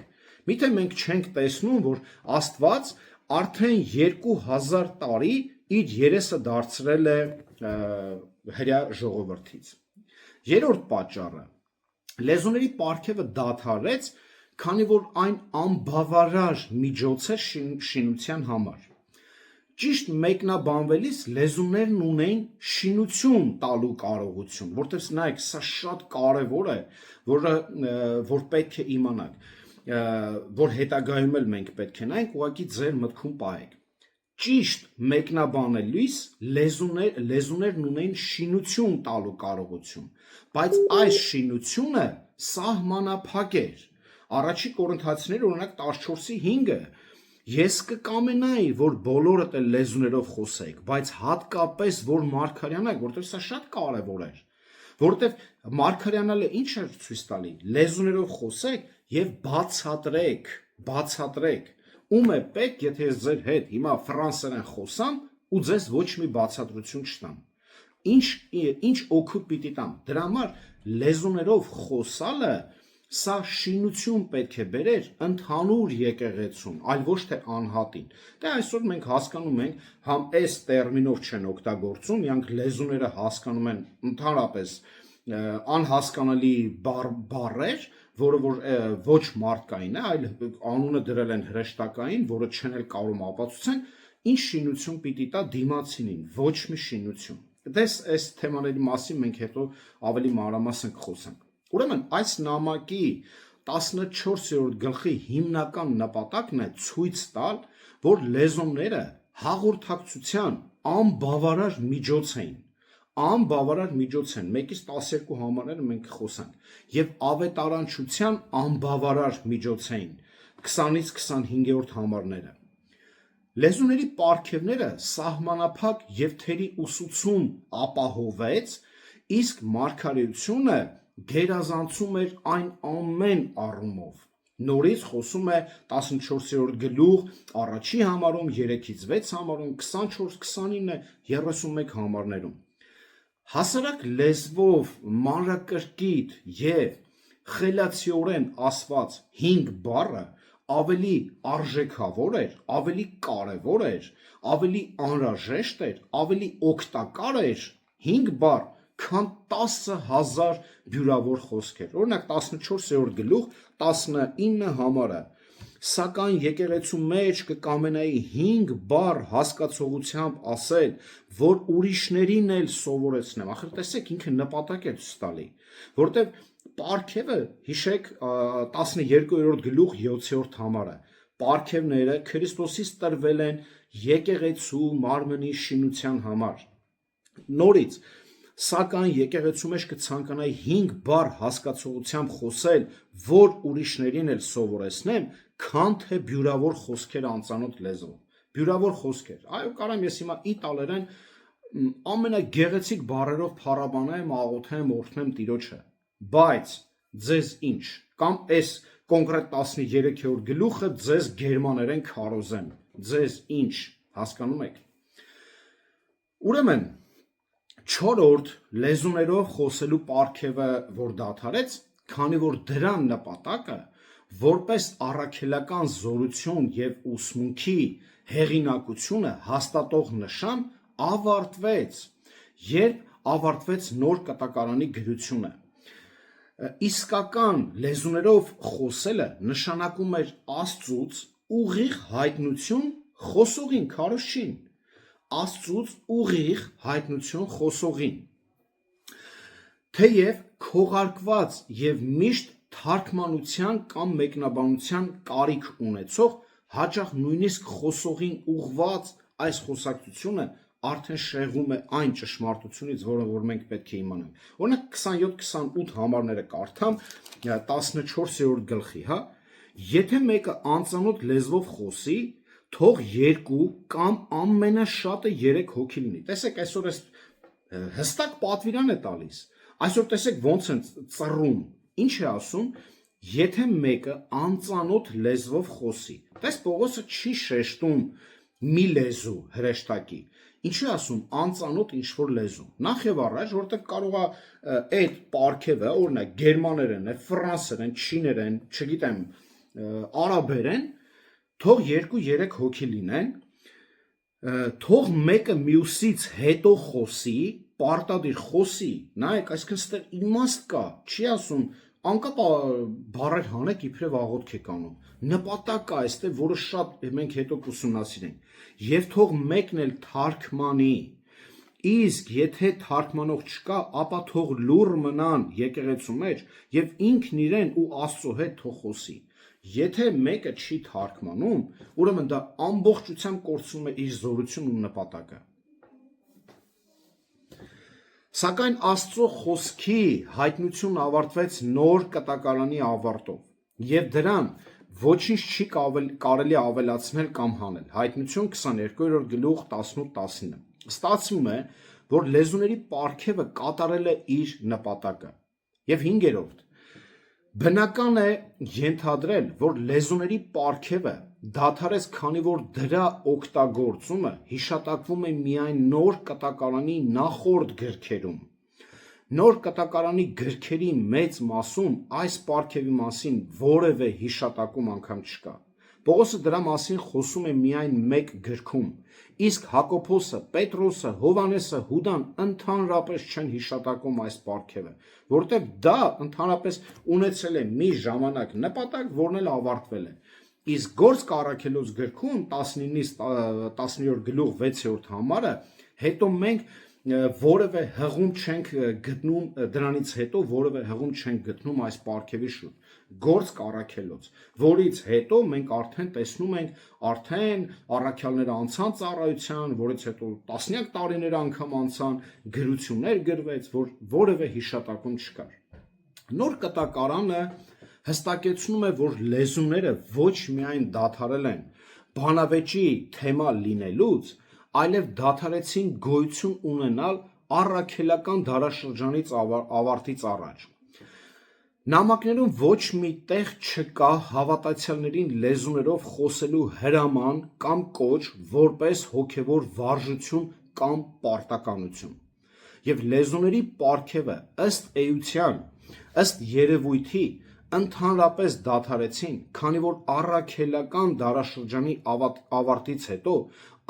Միթե մենք չենք տեսնում, որ Աստված արդեն 2000 տարի իր երեսը դարձրել է հրյա ժողովրդից։ Երրորդ պատճառը լեզուների պարգևը դադարեց, քանի որ այն անբավարար միջոց է շինության համար։ Ճիշտ մեկնաբանվելիս լեզուներն ունեն շինություն տալու կարողություն, որտեղ նայեք, սա շատ կարևոր է, որ պետք է իմանաք, որ հետագայում էլ մենք պետք է նայենք, ուղղակի ձեր մտքում պահեք։ Ճիշտ մեկնաբանելիս լեզուներն ունեն շինություն տալու կարողություն, բայց այս շինությունը սահմանափակ էր։ Առաջի Կորինթացիներ օրինակ 14:5-ը ես կկամենայի, որ բոլորդ էլ լեզուներով խոսեք, բայց հատկապես որ մարգարյանաք, որտեղ սա շատ կարևոր էր, որտեղ մարգարյանալը ինչ էր ցույց տալի, լեզուներով խոսեք եւ բացատրեք, ում է պետք, եթե ես ձեր հետ հիմա ֆրանսերեն խոսամ ու ձեզ ոչ մի բացատրություն չտամ, ինչ օգուտ պիտի տամ, դրա համար լեզուներով խոսալը սա շինություն պետք է բերեր ընդհանուր եկեղեցուն, այլ ոչ թե անհատին։ Դե այսօր մենք հասկանում ենք, համ այս տերմինով չեն օգտագործում, իրանք լեզուները հասկանում են ընդհանրապես անհասկանալի բառեր, որը որ ոչ մարդկային է, այլ անունը դրել են հրեշտակային, որը չեն էլ կարող ապացուցեն, ինչ շինություն պիտի տա դիմացինին, ոչ մի շինություն։ Դες այս թեմաների մասին մենք հետո ավելի մանրամասն կխոսենք։ Ուրեմն այս նամակի 14-րդ գլխի հիմնական նպատակն է ցույց տալ, որ լեզուները հաղորդակցության անբավարար միջոց են, 1-ից 12 համարները մենք խոսանք, եւ ավետարանչության անբավարար միջոց են, 20-ից 25-րդ համարները։ Լեզուների պարգևները սահմանափակ եւ թերի ուսուցում ապահովեց, իսկ մարգարեությունը գերազանցում էր այն ամեն առումով։ Նորից խոսում է 14-րդ գլուխ առաջի համարում, 3-ից 6 համարում, 24, 29, 31 համարներում։ Հասարակ լեզվով մանրակրկիտ եւ խելացիորեն ասված 5 բառը ավելի արժեքավոր էր, ավելի կարևոր էր, ավելի անհրաժեշտ էր, ավելի օգտակար էր 5 բառ, քան 10,000 բյուրավոր խոսքեր։ Օրինակ 14-րդ գլուխ 19 համարը, սակայն եկեղեցու մեջ կկամենայի 5 բառ հասկացողությամբ ասել, որ ուրիշներին էլ սովորեցնեմ։ Ախր տեսեք, ինքը նպատակ է ցույց տալի, որտեղ պարգևը, հիշեք 12-րդ գլուխ 7-րդ համարը, պարգևները Քրիստոսից տրվել են եկեղեցու մարմնի շինության համար։ Նորից, սակայն եկեղեցու մեջ կցանկանայի 5 բառ հասկացողությամբ խոսել, որ ուրիշներին էլ սովորեցնեմ, քան թե բյուրավոր խոսքեր անծանոթ լեզվով։ Բյուրավոր խոսքեր։ Այո, կարամ ես հիմա իտալերեն ամենագեղեցիկ բառերով փառաբանեմ, աղոթեմ, օրհնեմ Տիրոջը, բայց ձեզ ինչ, կամ այս կոնկրետ 13-րդ գլուխը ձեզ գերմաներեն քարոզեմ, ձեզ ինչ, հասկանում եք։ Ուրեմն 4-րդ լեզուներով խոսելու պարգևը որ դադարեց, քանի որ դրան նպատակը որպես առաքելական զորություն եւ ուսմունքի հեղինակությունը հաստատող նշան ավարտվեց, երբ ավարտվեց նոր կտակարանի գրությունը։ Իսկական լեզուներով խոսելը նշանակում էր Աստծուց ուղիղ հայտնություն խոսողին, քարոզչին, Աստծուց ուղիղ հայտնություն խոսողին։ Թեև քողարկված եւ միշտ թարգմանության կամ մեկնաբանության կարիք ունեցող, հաճախ նույնիսկ խոսողին ուղված այս խոսակցությունը արդեն շեղում է այն ճշմարտությունից, որը որ մենք պետք է իմանանք։ Օրինակ 27-28 համարները կարդամ 14-րդ գլխի, հա, եթե մեկը անծանոթ լեզվով խոսի, թող 2 կամ ամենաշատը 3 հոգի լինի։ Տեսեք, այսօր այս հստակ պատվիրան է տալիս։ Այսօր տեսեք ոնց են ծռում, ինչ է ասում, եթե մեկը անծանոթ լեզվով խոսի։ Տես Պողոսը չի շեշտում մի լեզու հրեշտակի, ինչի ասում անծանոթ ինչ-որ լեզու։ Նախ եւ առաջ, որտեղ կարող է այդ պարգևը, օրինակ գերմաներեն է, ֆրանսերեն, չիներեն, չգիտեմ, արաբերեն, թող 2-3 հոգի լինեն, թող մեկը մյուսից հետո խոսի, պարտադիր խոսի, նայեք, այսինքն ստեղ իմաստ կա, չի ասում անկապ բառեր հանեք իբրև աղոթք եք անում, նպատակ կա այստեղ, որը շատ մենք հետո կուսումնասիրենք, եւ թող մեկն էլ թարգմանի, իսկ եթե թարգմանող չկա, ապա թող լուռ մնան եկեղեցու մեջ եւ ինքն իրեն ու Աստծո հետ թող խոսի։ Եթե մեկը չի թարգմանում, ուրեմն դա ամբողջությամբ կորցնում է իր զորությունն ու նպատակը։ Սակայն Աստծո խոսքի հայտնությունն ավարտվեց նոր կտակարանի ավարտով եւ դրան ոչինչ չի կարելի ավելացնել կամ հանել։ Հայտնություն 22-րդ գլուխ 18-19։ Ստացվում է, որ լեզուների պարգևը կատարել է իր նպատակը։ Եվ 5-րդ բնական է ենթադրել, որ լեզուների պարգևը դադարեց, քանի որ դրա օգտագործումը հիշատակվում է միայն նոր կտակարանի նախորդ գրքերում։ Նոր կտակարանի գրքերի մեծ մասում այս պարգևի մասին որևէ հիշատակում անգամ չկա։ Պողոսը դրա մասին խոսում է միայն մեկ գրքում, իսկ Հակոբոսը, Պետրոսը, Հովանեսը, Հուդան ընդհանրապես չեն հիշատակում այս պարգևը, որտեղ դա ընդհանրապես ունեցել է մի ժամանակ նպատակ, որն էլ ավարտվել է։ Իսկ Գործք առաքելոց գրքում 19-ից 10-րդ գլուխ 6-րդ համարը, հետո մենք որևէ հղում չենք գտնում դրանից հետո որևէ հղում չենք գտնում այս պարգևի շուրջ։ Գործք առաքելոց, որից հետո մենք արդեն տեսնում ենք արդեն առաքյալները անցան ծառայության, որից հետո տասնյակ տարիներ անգամ անցան, գրություններ գրվեց, որ որևէ հիշատակում չկար։ Նոր կտակարանը հստակեցնում է, որ լեզուները ոչ միայն դադարել են բանավեճի թեմա լինելուց, այլև դադարեցին գոյություն ունենալ առաքելական դարաշրջանից ավարտից առաջ։ Նամակներում ոչ մի տեղ չկա հավատացյալներին լեզուներով խոսելու հրաման կամ կոչ որպես հոգևոր վարժություն կամ պարտականություն։ Եվ լեզուների պարգևը ըստ էության, ըստ երևույթի ընդհանրապես դադարեցին, քանի որ առաքելական դարաշրջանի ավարտից հետո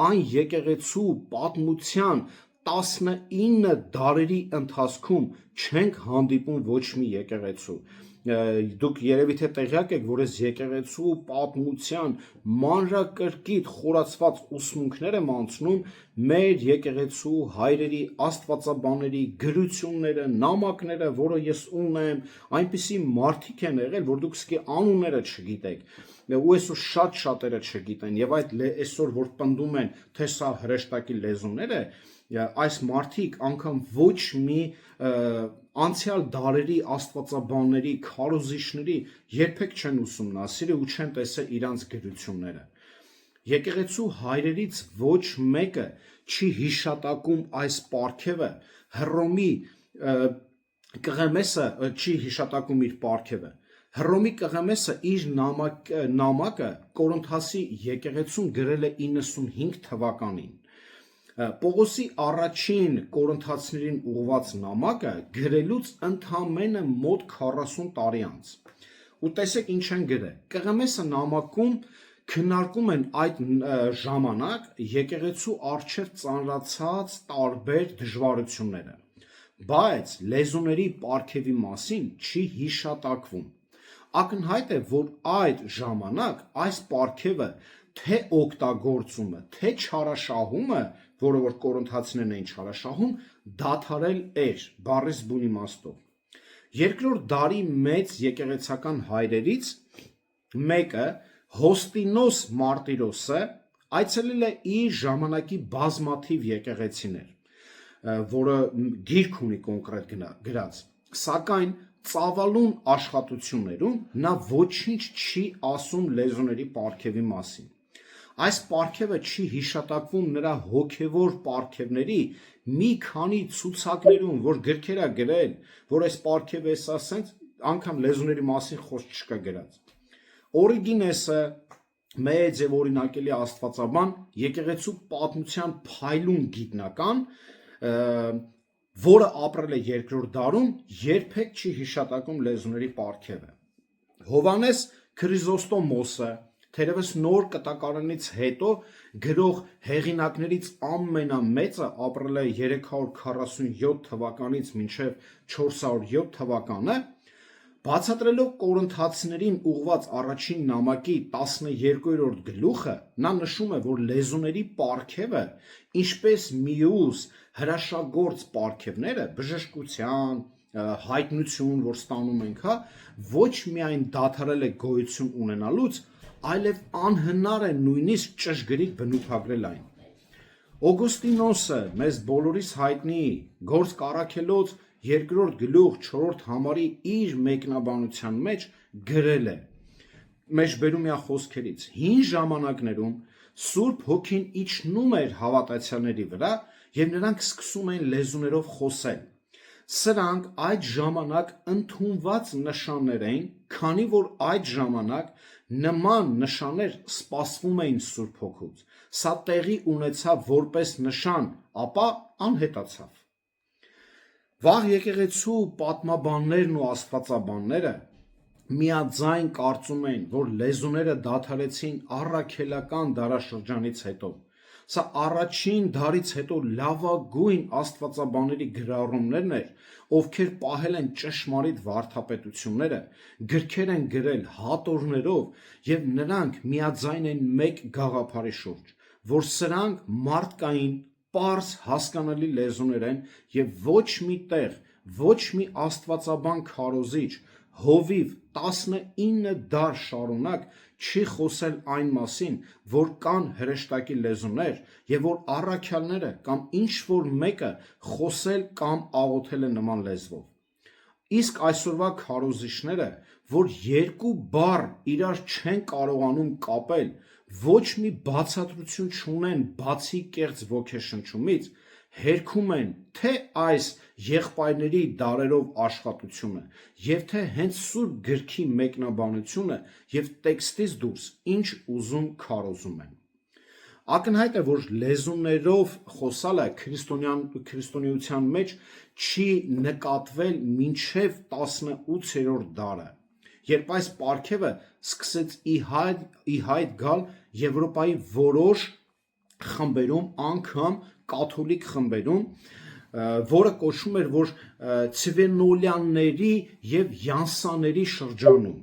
այն եկեղեցու պատմության 19 դարերի ընթացքում չենք հանդիպում ոչ մի եկեղեցու։ Դուք երևի թե տեղյակ եք, որ այս եկեղեցու պատմության մանրակրկիտ խորացված ուսմունքներ եմ անցնում մեր եկեղեցու հայրերի աստվածաբանների գրությունները, նամակները, որը ես ունեմ, այնպիսի մարդիկ են եղել, որ դուք սկի անունները չգիտեք, ու այսօր շատ շատերը չգիտեն, եւ այդ այսօր որ պնդում են, թե սա հրեշտակի լեզուներ է, այս մարդիկ անգամ ոչ մի անցյալ դարերի աստվածաբանների, քարոզիչների երբեք չեն ուսումնասիրել ու չեն տեսել իրանց գրությունները։ Եկեղեցու հայրերից ոչ մեկը չի հիշատակում այս պարգևը, Հռոմի Կղեմեսը չի հիշատակում իր պարգևը։ Հռոմի Կղեմեսը իր նամակը Կորինթոսի եկեղեցուն գրել է 95 թվականին։ Պողոսի առաջին կորինթացիներին ուղված նամակը գրելուց ընդամենը մոտ 40 տարի անց։ Ու տեսեք ինչ են գրել։ Կղեմեսը նամակում քննարկում են այդ ժամանակ եկեղեցու առջև ծանրացած տարբեր դժվարությունները, բայց լեզուների պարգևի մասին չի հիշատակվում։ Ակնհայտ է, որ այդ ժամանակ այս պարգևը թե օգտագործումը, թե չարաշահումը, որը որ կորինթացիներն էին չարաշահում, դադարել էր բառից բուն իմաստով։ Երկրորդ դարի մեծ եկեղեցական հայրերից մեկը Հոստինոս Մարտիրոսը այցելել է իր ժամանակի բազմաթիվ եկեղեցիներ, որը գիրք ունի կոնկրետ գրած, սակայն ծավալուն աշխատություններում նա ոչինչ չի ասում լեզուների պարգևի մասին։ այս պարգևը չի հիշատակվում նրա հոգևոր պարգևների մի քանի ցուցակներում, որ գրքեր է գրել, որ այս պարգևը էս ասենց անգամ լեզուների մասին խոսք չկա գրած։ Օրիգինեսը մեծ եւ օրինակելի աստվածաբան, եկեղեցու պատմության փայլուն գիտնական, որը ապրել է երկրորդ դարում, երբեք չի հիշատակում լեզուների պարգևը։ Հովանես Քրիզոստոմոսը, թերևս նոր կտակարանից հետո գրող հեղինակներից ամենամեծը, ապրել է 347 թվականից մինչև 407 թվականը, բացատրելով Կորինթացիներին ուղված առաջին նամակի 12-րդ գլուխը, նա նշում է, որ լեզուների պարգևը, ինչպես մյուս հրաշագործ պարգևները, բժշկության, հայտնություն, որ ստանում ենք, ոչ միայն դադարել է գոյություն ունենալուց, այլև անհնար է նույնիսկ ճշգրիտ բնութագրել այն։ Օգոստինոսը մեզ բոլորիս հայտնի Գործ Առաքելոց 2-րդ գլուխ 4-րդ համարի իր մեկնաբանության մեջ գրել է մեջբերումյա խոսքերից. հին ժամանակներում Սուրբ Հոգին իջնում էր հավատացյալների վրա եւ նրանք սկսում էին լեզուներով խոսել։ Սրանք այդ ժամանակ ընդունված նշաններ էին, քանի որ այդ ժամանակ նման նշաններ սպասվում էին Սուրբ Հոգուց։ Սա տեղի ունեցավ որպես նշան, ապա անհետացավ։ Վաղ եկեղեցու պատմաբաններն ու աստվածաբանները միաձայն կարծում էին, որ լեզուները դադարեցին առաքելական դարաշրջանից հետո։ Սա առաջին դարից հետո լավագույն աստվածաբանների գրառումներն էր, ովքեր պահել են ճշմարիտ վարդապետությունները, գրքեր են գրել հատորներով եւ նրանք միաձայն են մեկ գաղափարի շուրջ, որ սրանք մարդկային պարզ հասկանալի լեզուներ են եւ ոչ մի տեղ, ոչ մի աստվածաբան քարոզիչ հովիվ 19 դար շարունակ չի խոսել այն մասին, որ կան հրեշտակի լեզուներ եւ որ առաքյալները կամ ինչ որ մեկը խոսել կամ աղոթել է նման լեզվով։ Իսկ այսօրվա քարոզիչները, որ երկու բառ իրար չեն կարողանում կապել, ոչ մի բացատրություն չունեն բացի կեղծ ոգեշնչումից, հերքում են թե այս եղբայրների դարերով աշխատությունը եւ թե հենց Սուրբ գրքի մեկնաբանությունը եւ տեքստից դուրս ինչ ուզում քարոզում են։ Ակնհայտ է, որ լեզուներով խոսալը քրիստոնեության մեջ չի նկատվել մինչև 18-րդ դարը, երբ այս պարգևը սկսեց ի հայտ գալ Եվրոպայի որոշ խմբերում, անգամ կաթոլիկ խմբերում, որը կոչվում էր, որ Ցվենոլյանների եւ Յանսաների շրջանում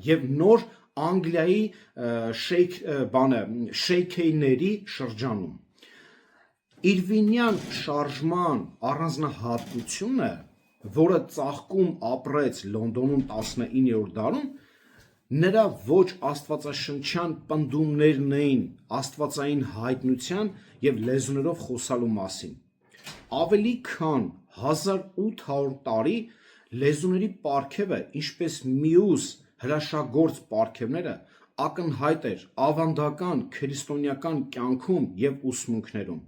եւ նոր Անգլիայի շեյքեյների շրջանում։ Իրվինյան շարժման առանձնահատկությունը, որը ծաղկում ապրեց Լոնդոնում 19-րդ դարում, նրա ոչ աստվածաշնչյան պնդումներն էին աստվածային հայտնության եւ լեզուներով խոսալու մասին։ Ավելի քան 1800 տարի լեզուների պարգևը, ինչպես մյուս հրաշագործ պարգևները, ակնհայտ էր ավանդական քրիստոնեական կյանքում եւ ուսմունքներում,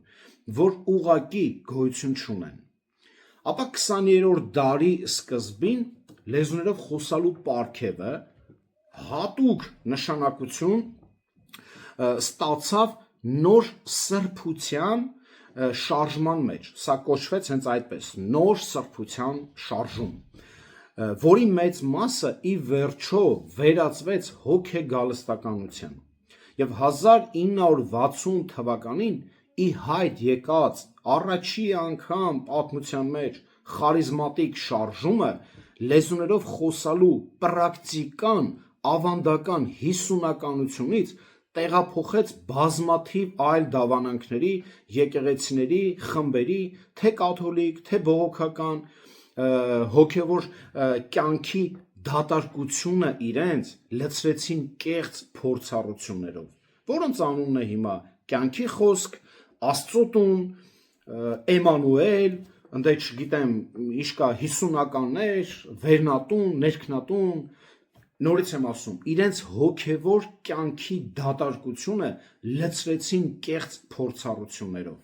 որ ուղղակի գոյություն չունեն։ Ապա 20-րդ դարի սկզբին լեզուներով խոսալու պարգևը հատուկ նշանակություն ստացավ նոր սրբության շարժման մեջ, սա կոչվեց հենց այդպես, նոր սրբության շարժում, որի մեծ մասը ի վերջո վերածվեց հոգեգալստականության եւ 1960 թվականին ի հայտ եկած առաջի անգամ պատմության մեջ խարիզմատիկ շարժումը լեզուներով խոսալու պրակտիկան ավանդական հիսունականությունից տեղափոխեց բազմաթիվ այլ դավանանքների, եկեղեցիների, խմբերի, թե կաթոլիկ, թե բողոքական, հոգևոր կյանքի դատարկությունը իրենց լցրեցին կեղծ փորձառություններով, որոնց անունն է հիմա կյանքի խոսք, Աստծո տուն, Էմանուել, ընդ չգիտեմ, ինչ կա հիսունականներ, վերնատուն, ներքնատուն, նորից եմ ասում, իրենց հոգևոր կյանքի դատարկությունը լցրեցին կեղծ փորձառություններով։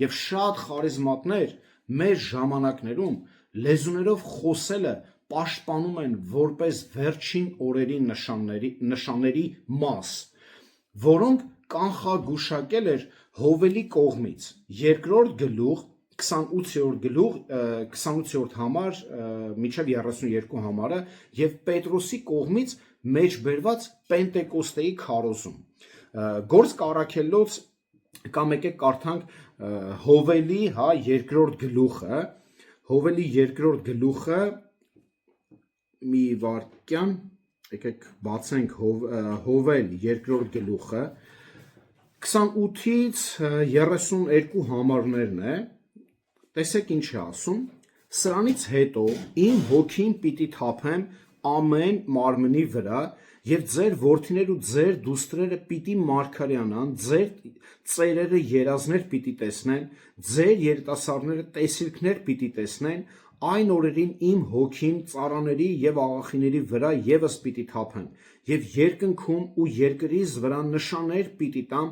Եվ շատ խարիզմատներ մեր ժամանակներում լեզուներով խոսելը պաշտպանում են որպես վերջին օրերի նշանների մաս, որոնք կանխագուշակել էր Հովելի կողմից, երկրորդ գլուխ, 28-րդ գլուխ, 28-րդ համար, մինչև 32 համարը և Պետրոսի կողմից մեջբերված Պենտեկոստեի քարոզում։ Գործք Առաքելոց կամ եկեք կարդանք Հովելի, երկրորդ գլուխը, Հովելի երկրորդ գլուխը, մի վարքյան, եկեք բացենք Հովել երկրորդ գլուխը, 28-ից 32 համարներն է, տեսեք ինչ է ասում, սրանից հետո իմ հոգին պիտի թափեմ ամեն մարմնի վրա և ձեր որդիներ ու ձեր դուստրերը պիտի մարգարյանան, ձեր ծերերը երազներ պիտի տեսնեն, ձեր երիտասարդները տեսիլքներ պիտի տեսնեն, այն օրերին իմ հոգին ծառաների և աղախիների վրա ևս պիտի թափեմ, և երկնքում ու երկրից վրա նշաններ պիտի տամ,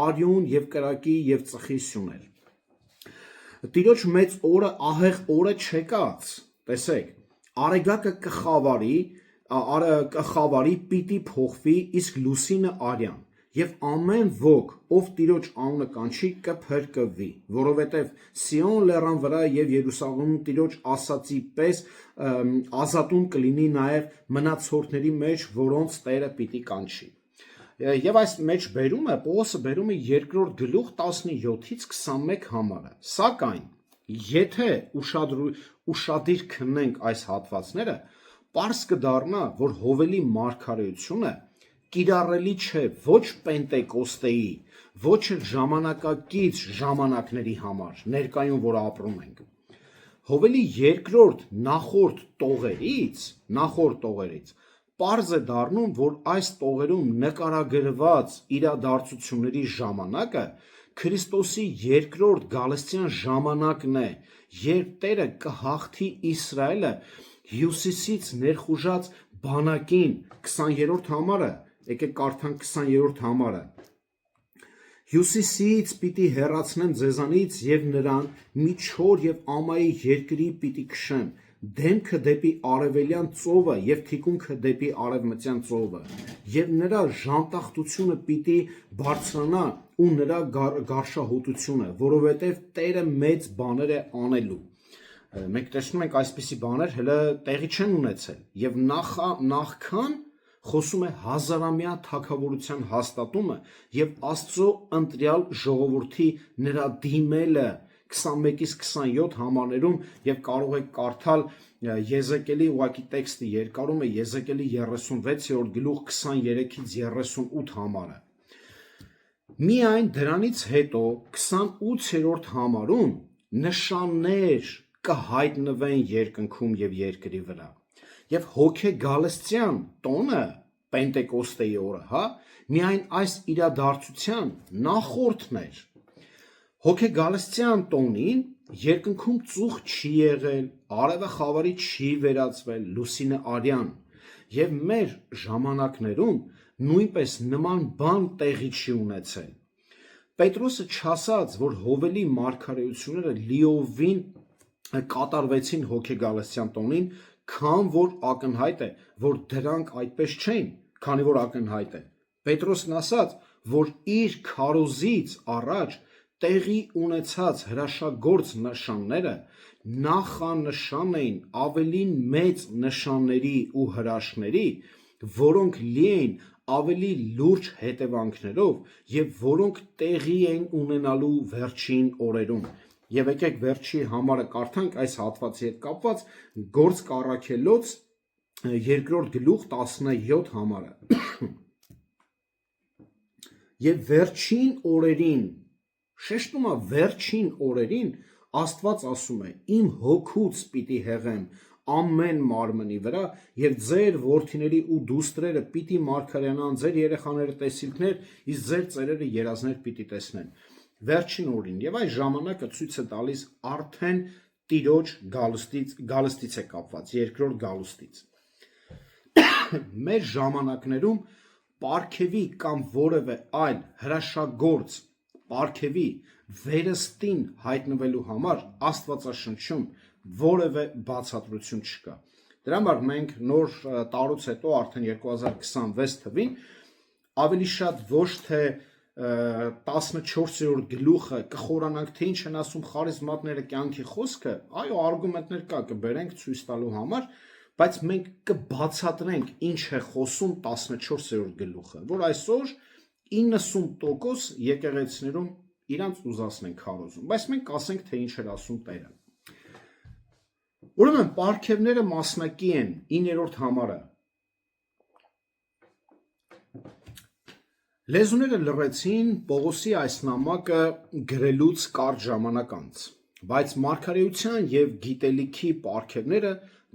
արյուն և կրակի և ծխի սյուներ։ Տիրոջ մեծ օրը ահեղ օրը չեկած, տեսեք, արեգակը կխավարի պիտի փոխվի, իսկ լուսինը արյան, և ամեն ոք, ով Տիրոջ անունը կանչի, կփրկվի, որովհետև Սիոն լեռան վրա և Երուսաղեմում Տիրոջ ասացի պես ազատուն կլինի նաև մնացորդների մեջ, որոնց Տերը պիտի կանչի։ Եվ այս մեջ բերումը, Պողոսը բերում է երկրորդ գլուխ 17-ից 21 համարը, սակայն եթե ուշադիր քննենք այս հատվածները, պարզ կդառնա, որ Հովելի մարգարեությունը կիրառելի չէ ոչ Պենտեկոստեի, ոչ էլ ժամանակակից ժամանակների համար, ներկայում որ ապրում ենք։ Հովելի երկրորդ նախորդ տողերից պարզ է դառնում, որ այս տողերում նկարագրված իրադարձությունների ժամանակը Քրիստոսի երկրորդ գալստյան ժամանակն է, երբ Տերը կհաղթի Իսրայելը հյուսիսից ներխուժած բանակին, 20-րդ համարը, եկեք կարդանք 20-րդ համարը։ Հյուսիսից պիտի հեռացնեմ ձեզանից և նրան մի չոր և ամայի երկրի պիտի քշեմ, դեմքը դեպի արևելյան ծովը և թիկունքը դեպի արևմտյան ծովը, և նրա ժանտախտությունը պիտի բարձրանա ու նրա գարշահոտությունը, որովհետև Տերը մեծ բաներ է անելու։ Մենք տեսնում ենք այսպիսի բաներ հələ տեղի չեն ունեցել, և նախքան խոսում է հազարամյա թագավորության հաստատումը և Աստծո ընտրյալ ժողովրդի նրա դիմելը 21-ից 27 համարներում, և կարող եք կարդալ Եզեկիելի ուղղակի տեքստը երկարում է Եզեկիելի 36-րդ գլուխ 23-ից 38 համարը։ Միայն դրանից հետո 28-րդ համարում նշաններ կհայտնվեն երկնքում և երկրի վրա։ Եվ հոգեգալստյան տոնը, Պենտեկոստեի օրը, միայն այս իրադարձության նախորդն էր։ Հոգեգալստյան տոնին երկնքում ծուխ չի եղել, արևը խավարի չի վերածվել, լուսինը արյան, և մեր ժամանակներում նույնպես նման բան տեղի չի ունեցել։ Պետրոսը չասաց, որ Հովելի մարգարեությունները լիովին կատարվեցին հոգեգալստյան տոնին, քան որ ակնհայտ է, որ դրանք այդպես չէին, քանի որ ակնհայտ է։ Պետրոսն ասաց, որ իր քարոզից առաջ տեղի ունեցած հրաշագործ նշանները նախանշան էին ավելին մեծ նշանների ու հրաշքների, որոնք լի էին ավելի լուրջ հետևանքներով և որոնք տեղի էին ունենալու վերջին օրերում։ Եվ եկեք վերջի համարը կարդանք այս հատվածի հետ կապված Գործք Առաքելոց երկրորդ գլուխ 17 համարը։ Եվ վերջին օրերին, շեշտում է վերջին օրերին, Աստված ասում է. իմ հոգուց պիտի հեղեմ ամեն մարմնի վրա, և ձեր որդիների ու դուստրերը պիտի մարգարյանան, ձեր երեխաները տեսիլքներ, իսկ ձեր ծերերը երազներ պիտի տեսնեն։ Վերջին օրին, եւ այս ժամանակը ցույց է տալիս արդեն Տիրոջ գալստից է կապված, երկրորդ գալուստից։ մեր ժամանակներում պարգևի կամ որևէ այլ հրաշագործ պարգևի վերստին հայտնվելու համար Աստվածաշնչում որևէ բացատրություն չկա։ Դրա համար մենք նոր տարուց հետո արդեն 2026 թվին ավելի շատ ոչ թե 14-րդ գլուխը կխորանանք, թե ինչ են ասում խարիզմատները կյանքի խոսքը, այո, արգումենտներ կա, կբերենք ցույց տալու համար, բայց մենք կբացատրենք ինչ է խոսում 14-րդ գլուխը, որ այսօր 90% եկեղեցիներում իրանց ուզածն են քարոզում, բայց մենք կասենք, թե ինչ էր ասում Տերը։ Ուրեմն պարգևները մասնակի են 9-րդ համարը։ Լեզուները լռեցին Պողոսի այս նամակը գրելուց կարճ ժամանակ անց, բայց մարգարեության եւ գիտելիքի պարգևները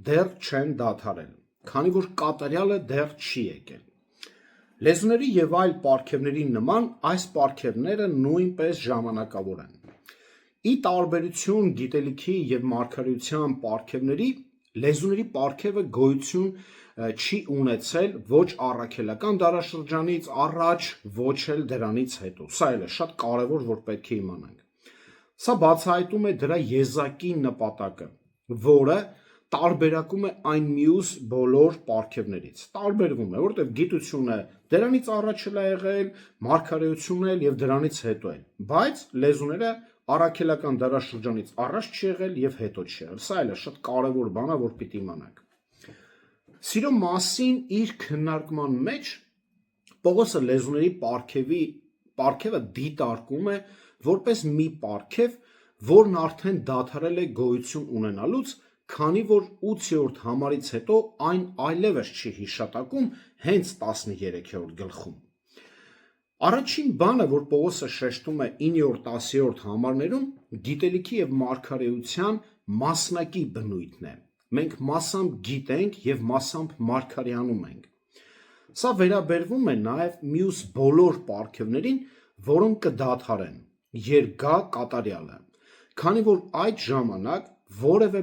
դեռ չեն դադարել, քանի որ կատարյալը դեռ չի եկել։ Լեզուների եւ այլ պարգևների նման այս պարգևները նույնպես ժամանակավոր են։ Ի տարբերություն գիտելիքի եւ մարգարեության պարգևների, լեզուների պարգևը գոյություն չի ունեցել ոչ առաքելական դարաշրջանից առաջ, ոչ էլ դրանից հետո։ Սա էլ է շատ կարևոր, որ պետք է իմանանք։ Սա բացահայտում է դրա եզակի նպատակը, որը տարբերակում է այն մյուս բոլոր պարգևներից։ Տարբերվում է, որովհետև գիտությունը դրանից առաջ էլ է եղել, մարգարեությունն էլ եւ դրանից հետո էլ, բայց լեզուները առաքելական դարաշրջանից առաջ չի եղել եւ հետո չի եղել։ Սա էլ է շատ կարևոր բան է, որ պիտի իմանանք։ Սիրո մասին իր քննարկման մեջ Պողոսը լեզուների պարգևը դիտարկում է որպես մի պարգև, որն արդեն դադարել է գոյություն ունենալուց, քանի որ 8-րդ համարից հետո այն այլևս չի հիշատակում հենց 13-րդ գլխում։ Առաջին բանը, որ Պողոսը շեշտում է 9-րդ, 10-րդ համարներում, գիտելիքի եւ մարգարեության մասնակի բնույթն է։ Մենք մասամբ գիտենք եւ մասամբ մարգարեանում ենք։ Սա վերաբերվում է նաեւ մյուս բոլոր պարգևներին, որոնք կդադարեն, երբ գա կատարյալը, քանի որ այդ ժամանակ որևէ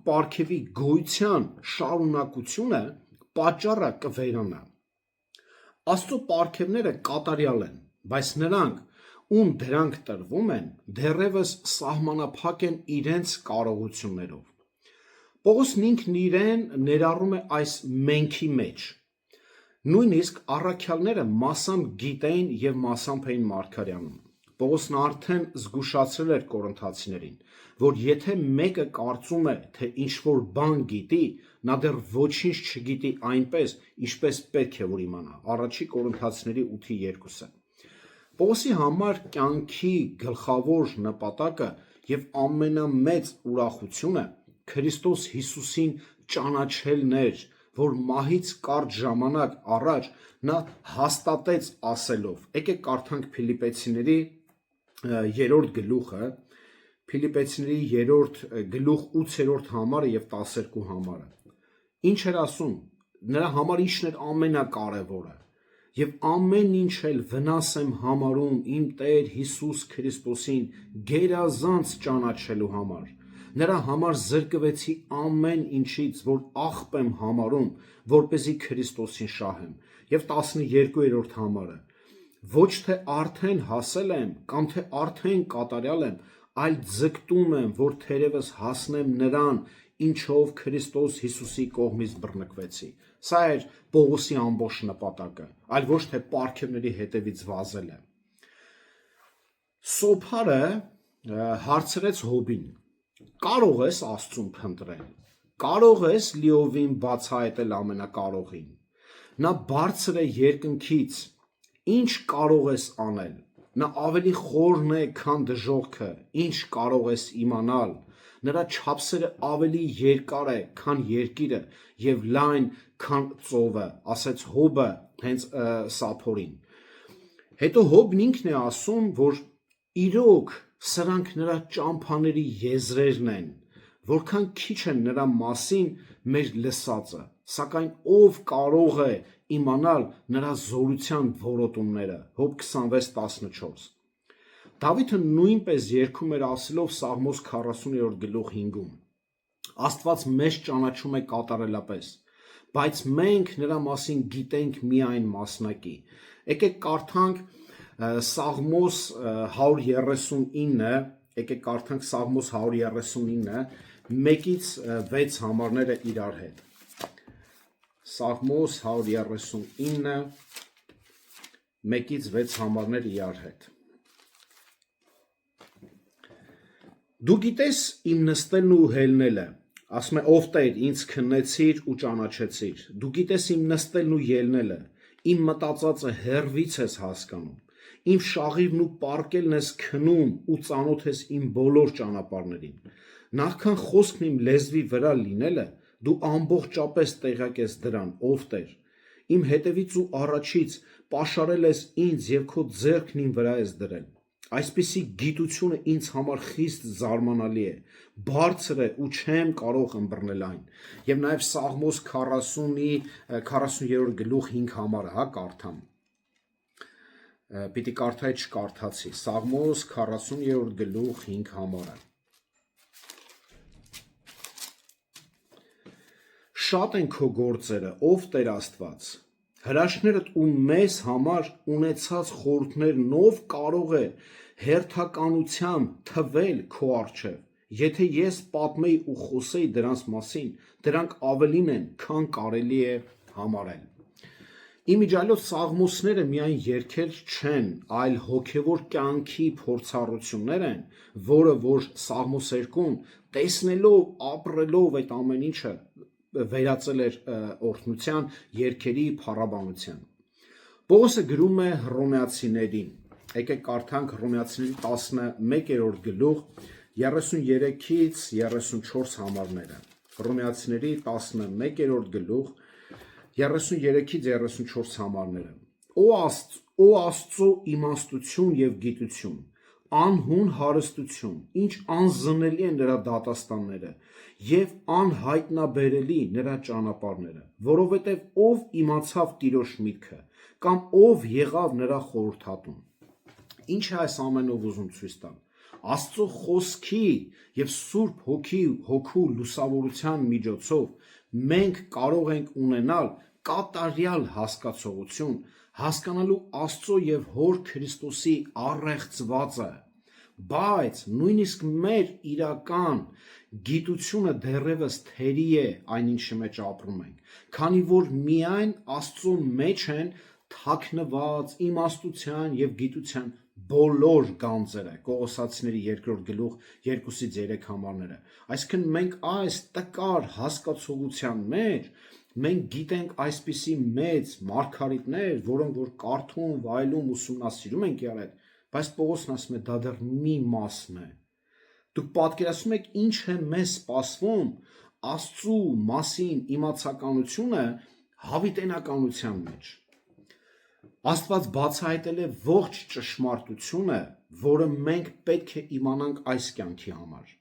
պարգևի գոյության շարունակությունը պատճառը կվերանա։ Աստծո պարգևները կատարյալ են, բայց նրանք, ում դրանք տրվում են, դեռևս սահմանափակ են իրենց կարողություններով։ Պողոսն ինքն իրեն ներառում է այս մենքի մեջ։ Նույնիսկ առաքյալները մասամբ գիտեին եւ մասամբ էին մարգարեանում։ Պողոսն արդեն զգուշացրել էր կորինթացիներին, որ եթե մեկը կարծում է, թե ինչ-որ բան գիտի, նա դեռ ոչինչ չգիտի այնպես, ինչպես պետք է որ իմանա։ Առաջի Կորինթացիների 8:2-ը։ Պողոսի համար կյանքի գլխավոր նպատակը եւ ամենամեծ ուրախությունը Քրիստոս Հիսուսին ճանաչելն էր, որ մահից կարճ ժամանակ առաջ նա հաստատեց ասելով։ Եկեք կարդանք Փիլիպպեցիների 3-րդ գլուխը, Փիլիպպեցիների 3-րդ գլուխ 8-րդ համարը եւ 12 համարը։ Ինչ էր ասում։ Նրա համար ինչն էր ամենակարևորը։ Եվ ամեն ինչ էլ վնաս եմ համարում իմ Տեր Հիսուս Քրիստոսին գերազանց ճանաչելու համար։ Նրա համար զրկվեցի ամեն ինչից, որ աղբ եմ համարում, որպեսզի Քրիստոսին շահեմ։ Եվ 12-րդ համարը։ Ոչ թե արդեն հասել եմ, կամ թե արդեն կատարյալ եմ, այլ ձգտում եմ, որ թերևս հասնեմ նրան, ինչով Քրիստոս Հիսուսի կողմից բռնկվեցի։ Սա էր Պողոսի ամբողջ նպատակը, այլ ոչ թե պարգևների հետևից վազելը։ Սոփարը հարցրեց Հոբին. կարող ես Աստծուն փնտրել, կարող ես լիովին բացահայտել ամենակարողին։ Նա բարձր է երկնքից, ինչ կարող ես անել։ Նա ավելի խորն է, քան դժոխքը, ինչ կարող ես իմանալ։ Նրա չափսերը ավելի երկար է, քան երկիրը, եւ լայն, քան ծովը, ասեց Հոբը հենց Սափորին։ Հետո Հոբն ինքն է ասում, որ իրոք սրանք նրա ճամփաների եզրերն են, որքան քիչ են նրա մասին մեր լսածը, սակայն ով կարող է իմանալ նրա զորության որոտումները։ Հոբ 26:14։ Դավիթը նույնպես երգում էր ասելով Սաղմոս 40-րդ գլուխ 5-ում. Աստված մեզ ճանաչում է կատարելապես, բայց մենք նրա մասին գիտենք միայն մասնակի։ Եկեք կարդանք Սաղմոս 139, եկեք կարդանք Սաղմոս 139, 1-ից 6 համարները իրար հետ։ Սաղմոս 139, 1-ից 6 համարներ իրար հետ։ Դու գիտես իմ նստելն ու հելնելը, ասում է ով Տեր, ինձ քննեցիր ու ճանաչեցիր, դու գիտես իմ նստելն ու ելնելը, իմ մտածածը հեռվից ես հասկանում, իմ շաղիվն ու պարկելն ես քնում ու ծանոթ ես իմ բոլոր ճանապարհներին, նախքան խոսքն իմ լեզվի վրա լինելը, դու ամբողջապես տեղյակ ես դրան, ով Տեր, իմ հետևից ու առաջից պաշարել ես ինձ և քո ձեռքն իմ վրա ես դրել, այսպիսի գիտությունը ինձ համար խիստ զարմանալի է, բարձր է ու չեմ կարող ըմբռնել այն, և նաև Սաղմոս 40-րդ գլուխ 5 համարը, հա, կարդամ, պիտի կարդայի չկարդացի, Սաղմոս 40-րդ գլուխ 5 համարը, շատ են քո գործերը, ով Տեր Աստված, հրաշքներդ ու մեզ համար ունեցած խորհուրդներն ով կարող է հերթականությամբ թվել քո առջև, եթե ես պատմեի ու խոսեի դրանց մասին, դրանք ավելին են, քան կարելի է համարել։ Իմիջիայլոց սաղմոսները միայն երգեր չեն, այլ հոգևոր կյանքի փորձառություններ են, որը որ Սաղմոս 2-ն տեսնելով, ապրելով այդ ամեն ինչը վերածել էր օրհնության, երգերի, փառաբանության։ Պողոսը գրում է Հռոմեացիներին, եկեք կարդանք Հռոմեացիների 11-րդ գլուխ 33-ից 34 համարները։ Հռոմեացիների 11-րդ գլուխ 33-ից 34 համարները։ Ո Աստծո իմաստություն և գիտություն, անհուն հարստություն, ինչ անզնելի են նրա դատաստանները և անհայտնաբերելի նրա ճանապարհները, որովհետև ով իմացավ Տիրոջ միտքը, կամ ով եղավ նրա խորհրդատուն։ Ինչ է այս ամենով ուզում ցույց տալ։ Աստծո խոսքի և Սուրբ Հոգու լուսավորության միջոցով մենք կարող ենք ունենալ կատարյալ հասկացողություն, հասկանալու Աստծո և Հոր Քրիստոսի առեղծվածը, բայց նույնիսկ մեր իրական գիտությունը դեռևս թերի է այն ինչի մեջ ապրում ենք, քանի որ միայն Աստծո մեջ են թաքնված իմաստության և գիտության բոլոր գանձերը, Կողոսացիների 2-րդ գլուխ 2-ից 3 համարները, այսինքն մենք այս տկար հասկացողության մեջ մենք գիտենք այսպիսի մեծ մարգարիտներ, որոնք որ կարդում, վայելում, ուսումնասիրում ենք եղել այդ, բայց Պողոսն ասում է դա դեռ մի մասն է։ Դուք պատկերացնում եք ինչ է մեզ սպասվում Աստծու մասին իմացականությունը հավիտենականության մեջ։ Աստված բացահայտել է ողջ ճշմարտությունը, որը մենք պետք է իմանանք այս կյանքի համար։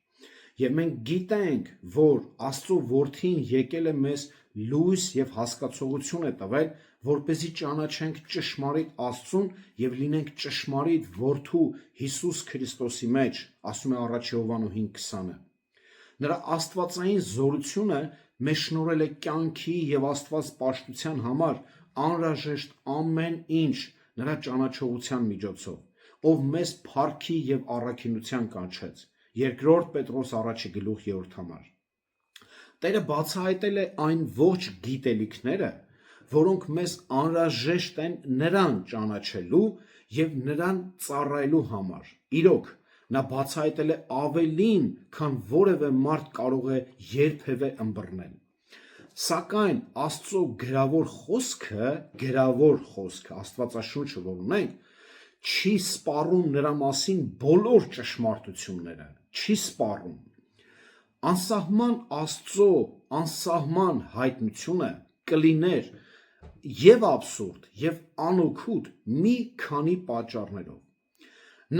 Եվ մենք գիտենք, որ Աստծո Որդին եկել է մեզ լույս և հասկացողություն է տվել, որպեսզի ճանաչենք ճշմարիտ Աստծուն և լինենք ճշմարիտ Որդու Հիսուս Քրիստոսի մեջ, ասում է 1 Հովհաննես 5:20-ը։ Նրա աստվածային զորությունը մեզ շնորհել է կյանքի և աստվածպաշտության համար անհրաժեշտ ամեն ինչ նրա ճանաչողության միջոցով, ով մեզ փառքի և առաքինության կանչեց։ 2 Պետրոս 1 գլուխ 3 համար։ Տերը բացահայտել է այն ողջ գիտելիքները, որոնք մեզ անհրաժեշտ են նրան ճանաչելու և նրան ծառայելու համար։ Իրոք, նա բացահայտել է ավելին, քան որևէ մարդ կարող է երբևէ ըմբռնել։ Սակայն Աստծո գրավոր խոսքը, Աստվածաշունչը, որ ունենք, չի սպառում նրա մասին բոլոր ճշմարտությունները, չի սպառում։ Անսահման Աստծո անսահման հայտնությունը կլիներ և աբսուրդ, և անօգուտ մի քանի պատճառներով։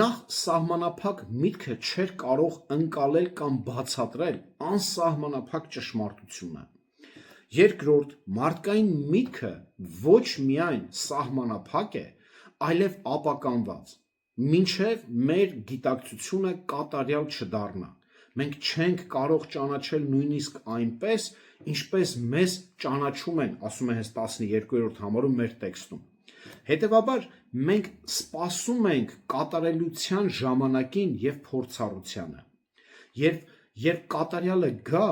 Նախ սահմանափակ միտքը չէր կարող ընկալել կամ բացատրել անսահմանափակ ճշմարտությունը։ Երկրորդ, մարդկային միտքը ոչ միայն սահմանափակ է, այլև ապականված, մինչև մեր գիտակցությունը կատարյալ չդառնա։ Մենք չենք կարող ճանաչել նույնիսկ այնպես, ինչպես մեզ ճանաչում են, ասում է հենց 12-րդ համարում մեր տեքստում։ Հետևաբար մենք սպասում ենք կատարելության ժամանակին եւ փորձառությանը։ Երբ կատարյալը գա,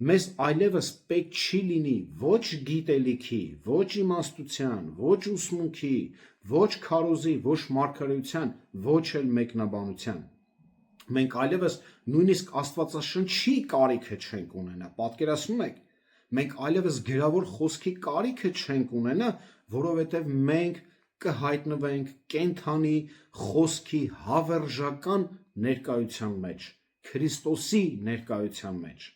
մեզ այլևս պետք չի լինի ոչ գիտելիքի, ոչ իմաստության, ոչ ուսմունքի, ոչ քարոզի, ոչ մարգարեության, ոչ էլ մեկնաբանության։ Մենք այլևս նույնիսկ Աստվածաշնչի կարիքը չենք ունենա, պատկերացնում եք, մենք այլևս գրավոր խոսքի կարիքը չենք ունենա, որովհետև մենք կհայտնվենք կենթանի խոսքի հավերժական ներկայության մեջ, Քրիստոսի ներկայության մեջ։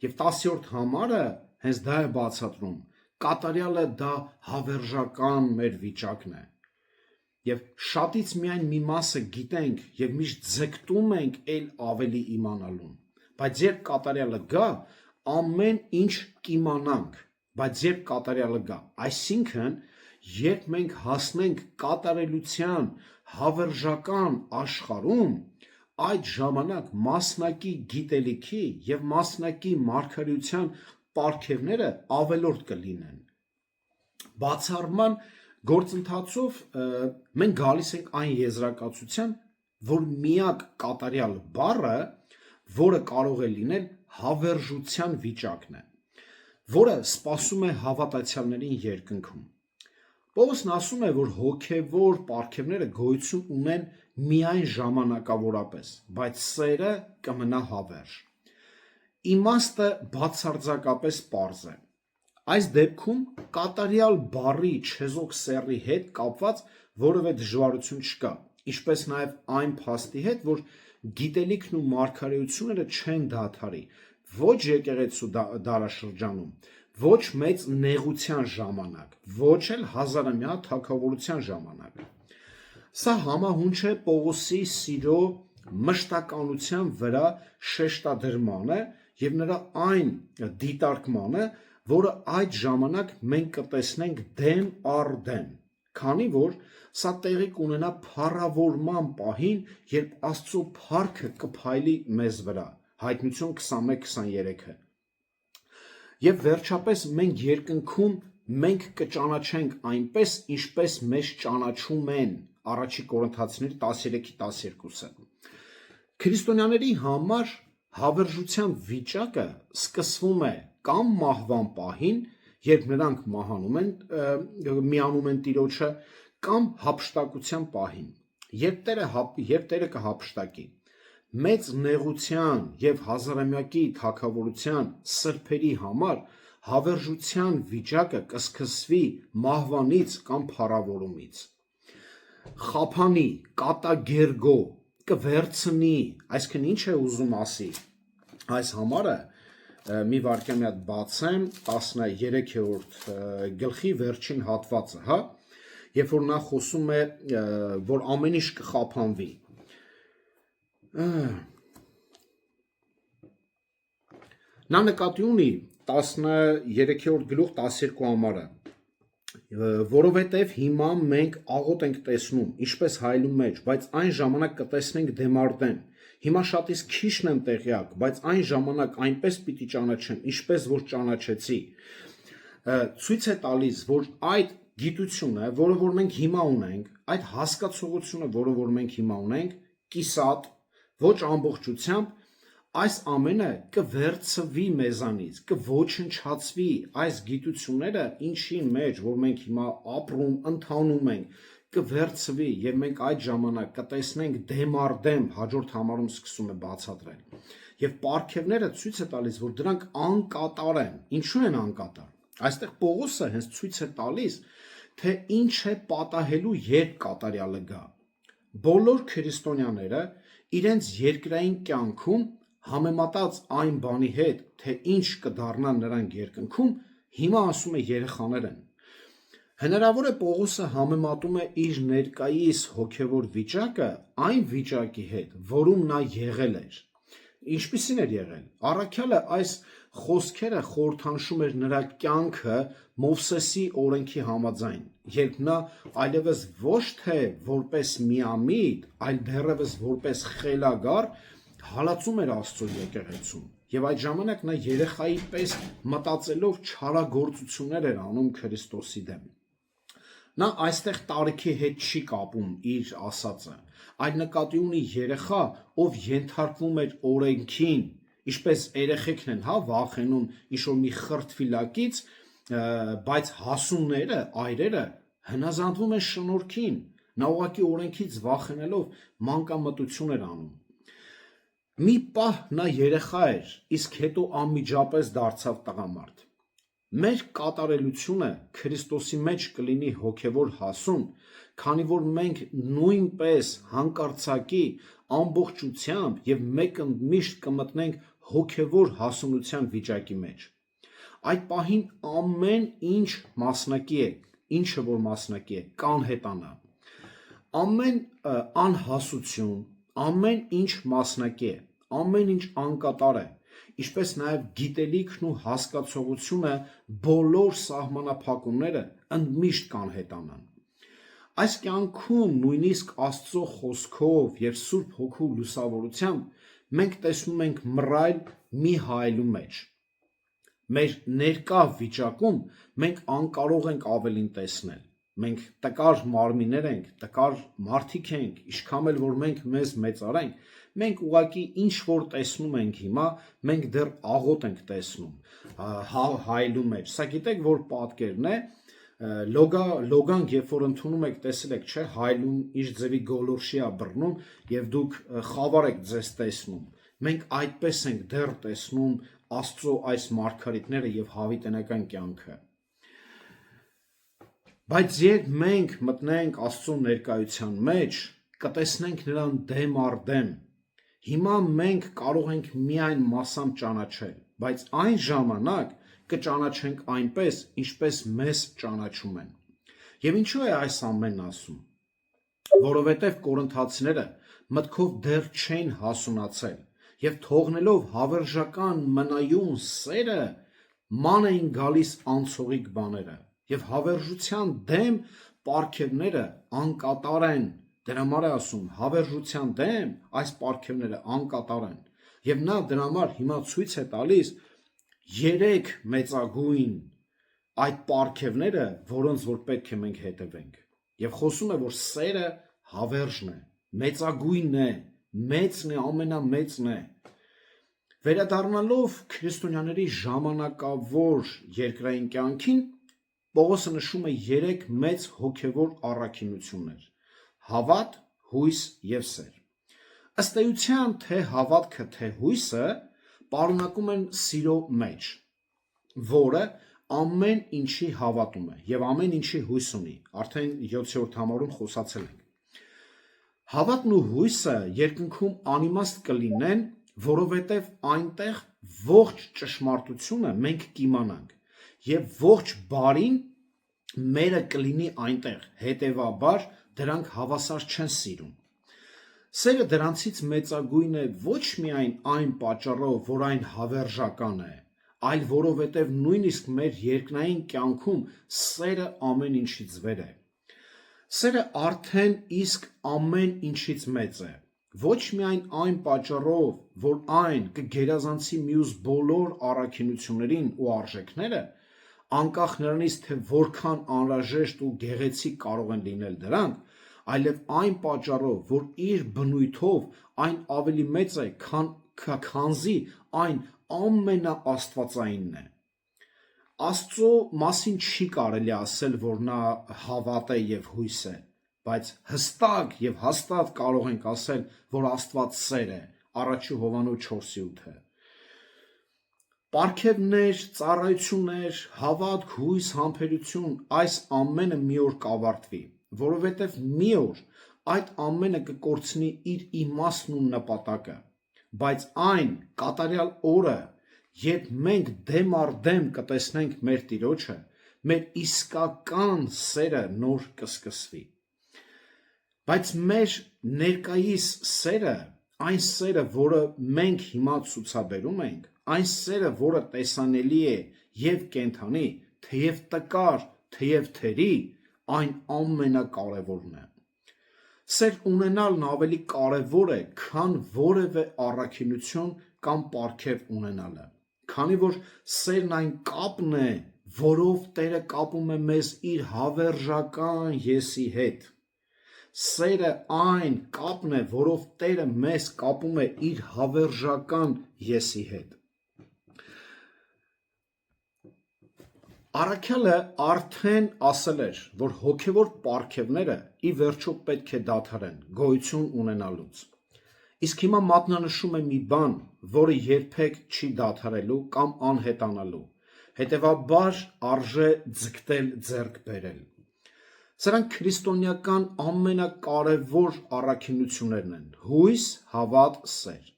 Եվ 10-րդ համարը հենց դա է բացատրում, կատարյալը դա հավերժական մեր վիճակն է։ Եվ շատից միայն մի մասը գիտենք եւ միշտ ձգտում ենք այլ ավելի իմանալուն, բայց երբ կատարյալը գա, ամեն ինչ կիմանանք, բայց երբ կատարյալը գա, այսինքն երբ մենք հասնենք կատարելության հավերժական աշխարհում, այդ ժամանակ մասնակի գիտելիքի եւ մասնակի մարգարեության պարգևները ավելորդ կլինեն։ Բացառման գործընթացով մենք գալիս ենք այն եզրակացության, որ միակ կատարյալ բառը, որը կարող է լինել հավերժության վիճակն է, որը սպասում է հավատացյալներին երկնքում։ Պողոսն ասում է, որ հոգևոր պարգևները գոյություն ունեն միայն ժամանակավորապես, բայց սերը կմնա հավերժ։ Իմաստը բացարձակապես պարզ է։ Այս դեպքում կատարյալ բառի չեզոք սեռի հետ կապված որևէ դժվարություն չկա, ինչպես նաև այն փաստի հետ, որ գիտելիքն ու մարգարեությունները չեն դադարի ոչ եկեղեցու դարաշրջանում, ոչ մեծ նեղության ժամանակ, ոչ էլ հազարամյա թագավորության ժամանակ։ Սա համահունչ է Պողոսի սիրո մշտականության վրա շեշտադրմանը եւ նրա այն դիտարկմանը, որը այդ ժամանակ մենք կտեսնենք դեմ առ դեմ, քանի որ սա տեղի կունենա փառավորման պահին, երբ Աստծո փառքը կփայլի մեզ վրա, Հայտնություն 21-23-ը։ Եվ վերջապես մենք երկնքում մենք կճանաչենք այնպես, ինչպես մեզ ճանաչում են, Առաջի Կորինթացիների 13-12-ը։ Քրիստոնյաների համար հավերժության վիճակը սկսվում է կամ մահվան պահին, երբ նրանք միանում են Տիրոջը, կամ հափշտակության պահին, երբ Տերը կհափշտակի։ Մեծ նեղության եւ հազարամյակի թագավորության սրբերի համար հավերժության վիճակը կսկսվի մահվանից կամ փառավորումից։ Խափանի, կատագերգո, կվերցնի, այսինքն ինչ է ուզում ասի այս համարը, մի վարքյան մի հատ բացեմ 13-րդ գլխի վերջին հատվածը, հա, երբ որ նա խոսում է, որ ամեն ինչ կխափանվի։ Նա նկատի ունի 13-րդ գլուխ 12 համարը, որովհետև հիմա մենք աղոտ ենք տեսնում, ինչպես հայելու մեջ, բայց այն ժամանակ կտեսնենք դեմ առ դեմ։ Հիմա շատից քիչն եմ տեղյակ, բայց այն ժամանակ այնպես պիտի ճանաչեմ, ինչպես որ ճանաչեցի։ Ցույց է տալիս, որ այդ գիտությունը, որը որ մենք հիմա ունենք, այդ հասկացողությունը, որը որ մենք հիմա ունենք, կիսատ, ոչ ամբողջությամբ, այս ամենը կվերցվի մեզանից, կոչնչացվի այս գիտությունները, ինչի մեջ, որ մենք հիմա ապրում, ընթանում ենք, կվերցվի եւ մենք այդ ժամանակ կտեսնենք դեմ առ դեմ, հաջորդ համարում սկսում է բացատրել։ Եվ պարգևները ցույց է տալիս, որ դրանք անկատար են։ Ինչու են անկատար։ Այստեղ Պողոսը հենց ցույց է տալիս, թե ինչ է պատահելու, երբ կատարյալը գա։ Բոլոր քրիստոնյաները իրենց երկրային կյանքում համեմատած այն բանի հետ, թե ինչ կդառնան նրանք երկնքում, հիմա ասում է երեխաներ են։ Հնարավոր է Պողոսը համեմատում է իր ներկայիս հոգևոր վիճակը այն վիճակի հետ, որում նա եղել էր։ Ինչպիսին էր եղել։ Առաքյալը այս խոսքերը խորհրդանշում էր նրա կյանքը Մովսեսի օրենքի համաձայն, երբ նա այլևս ոչ թե որպես միամիտ, այլ դեռևս որպես խելագար հալածում էր Աստծո եկեղեցուն, եւ այդ ժամանակ նա երեխայի պես մտածելով չարագործություններ էր անում Քրիստոսի դեմ։ Նա այստեղ տարիքի հետ չի կապում իր ասածը, այլ նկատի ունի երեխա, ով ենթարկվում էր օրենքին, ինչպես երեխեքն են, վախենում ինչ-որ մի խրտվիլակից, բայց հասունները, այրերը հնազանդվում են շնորհքին։ Նա ուղղակի օրենքից վախենալով մանկամտություն էր անում։ Մի պահ նա երեխա էր, իսկ հետո անմիջապես դարձավ տղամարդ։ Մեր կատարելությունը Քրիստոսի մեջ կլինի հոգևոր հասուն, քանի որ մենք նույնպես հանկարծակի ամբողջությամբ եւ մեկընդմիշտ կմտնենք հոգևոր հասունության վիճակի մեջ։ Այդ պահին ամեն ինչ մասնակի է, ինչը որ մասնակի է, կանհետանա։ Ամեն անհասություն, ամեն ինչ մասնակի է, ամեն ինչ անկատար է, ինչպես նաև գիտելիքն ու հասկացողությունը բոլոր սահմանափակումները ընդմիշտ կանհետանան։ Այս կյանքում նույնիսկ Աստծո խոսքով եւ Սուրբ Հոգու լուսավորությամբ մենք տեսնում ենք մռայլ մի հայելու մեջ։ Մեր ներկա վիճակում մենք անկարող ենք ավելին տեսնել։ Մենք տկար մարմիններ ենք, տկար մարդիկ ենք, ինչքան էլ որ մենք մեզ մեծարենք, մենք ուղղակի ինչ որ տեսնում ենք հիմա, մենք դեռ աղոտ ենք տեսնում հայելու մեջ։ Սա գիտեք, որ պատկերն է, լոգանք, երբ որ ընդունում եք, տեսել եք, չէ, հայելուն ինչ ձևի գոլորշի է բռնում եւ դուք խավար եք ձեզ տեսնում։ Մենք այդպես ենք դեռ տեսնում Աստծո այս մարգարիտները եւ հավիտենական կյանքը։ Բայց երբ մենք մտնենք Աստծո ներկայության մեջ, կտեսնենք նրան դեմ առ դեմ։ Հիմա մենք կարող ենք միայն մասամբ ճանաչել, բայց այն ժամանակ կճանաչենք այնպես, ինչպես մեզ ճանաչում են։ Եվ ինչու է այս ամենն ասում։ Որովհետև Կորինթացիները մտքով դեռ չեն հասունացել եւ թողնելով հավերժական մնայուն սերը ման էին գալիս անցողիկ բաները եւ հավերժության դեմ պարգևները անկատար են։ Դրա համար է ասում հավերժության դեմ այս պարգևները անկատար են եւ նա դրա համար հիմա ցույց է տալիս 3 մեծագույն այդ պարգևները, որոնց որ պետք է մենք հետևենք եւ խոսում է, որ սերը հավերժն է, մեծագույնն է, մեծն է, ամենամեծն է։ Վերադառնալով քրիստոնյաների ժամանակավոր երկրային կյանքին, Պողոսը նշում է 3 մեծ հոգևոր առաքինություններ՝ հավատ, հույս եւ սեր։ Ըստ էության թե հավատքը, թե հույսը պարունակում են սիրո մեջ, որը ամեն ինչի հավատում է եւ ամեն ինչի հույս ունի։ Արդեն 7-րդ համարում խոսացել ենք։ Հավատն ու հույսը երկնքում անիմաստ կլինեն, որովհետև այնտեղ ողջ ճշմարտությունը մենք կիմանանք եւ ողջ բարին մերը կլինի այնտեղ, հետեւաբար դրանք հավասար չեն սիրում։ Սերը դրանցից մեծագույն է ոչ միայն այն պատճառով, որ այն հավերժական է, այլ որովհետև նույնիսկ մեր երկնային կյանքում սերը ամեն ինչից վեր է։ Սերը արդեն իսկ ամեն ինչից մեծ է, ոչ միայն այն պատճառով, որ այն կգերազանցի մյուս բոլոր առաքինություններին ու արժեքները, անկախ նրանից, թե որքան անհրաժեշտ ու գեղեցիկ կարող են լինել դրանք, այլև այն պատճառով, որ իր բնույթով այն ավելի մեծ է, քանզի այն ամենաաստվածայինն է։ Աստծո մասին չի կարելի ասել, որ նա հավատ է եւ հույս է, բայց հստակ եւ հաստատ կարող ենք ասել, որ Աստված սեր է, առաջի Հովհաննես 4:8։ Պարգևներ, ծառայություններ, հավատք, հույս, համբերություն, այս ամենը մի օր կավարտվի, որովհետև մի օր այդ ամենը կկորցնի իր իմաստն ու նպատակը, բայց այն կատարյալ օրը, երբ մենք դեմ առ դեմ կտեսնենք մեր Տիրոջը, մեր իսկական սերը նոր կսկսվի։ Բայց մեր ներկայիս սերը, այն սերը, որը մենք հիմա ցուցաբերում ենք, այն սերը, որը տեսանելի է եւ կենդանի, թեև տկար, թեև թերի, այն ամենակարևորն է։ Սեր ունենալն ավելի կարևոր է, քան որևէ առաքինություն կամ պարգև ունենալը, քանի որ սերն այն կապն է, որով Տերը կապում է մեզ իր հավերժական եսի հետ։ Սերը այն կապն է, որով Տերը մեզ կապում է իր հավերժական եսի հետ։ Առաքյալը արդեն ասել էր, որ հոգևոր պարգևները ի վերջո պետք է դադարեն գոյություն ունենալուց։ Իսկ հիմա մատնանշում է մի բան, որը երբեք չի դադարելու կամ անհետանալու, հետևաբար արժե ձգտել ձեռք բերել։ Սրանք քրիստոնեական ամենակարևոր առաքինություններն են՝ հույս, հավատ, սեր,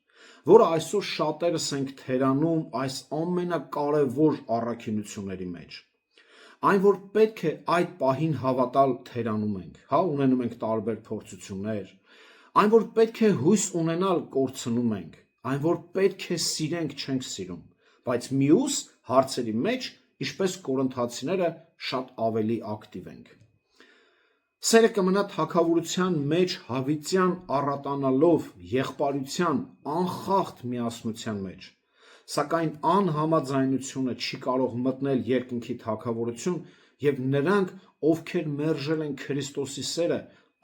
որը այսօր շատերս ենք թերանում այս ամենակարևոր առաքինությունների մեջ։ Այն, որ պետք է այդ պահին հավատալ, թերանում ենք, ունենում ենք տարբեր փորձություններ, այն, որ պետք է հույս ունենալ, կորցնում ենք, այն, որ պետք է սիրենք, չենք սիրում, բայց մյուս հարցերի մեջ, ինչպես Կորինթացիները, շատ ավելի ակտիվ ենք։ Սերը կմնա թագավորության մեջ հավիտյան առատանալով եղբայրության անխախտ միասնության մեջ, սակայն անհամաձայնությունը չի կարող մտնել երկնքի թագավորություն և նրանք, ովքեր մերժել են Քրիստոսի սերը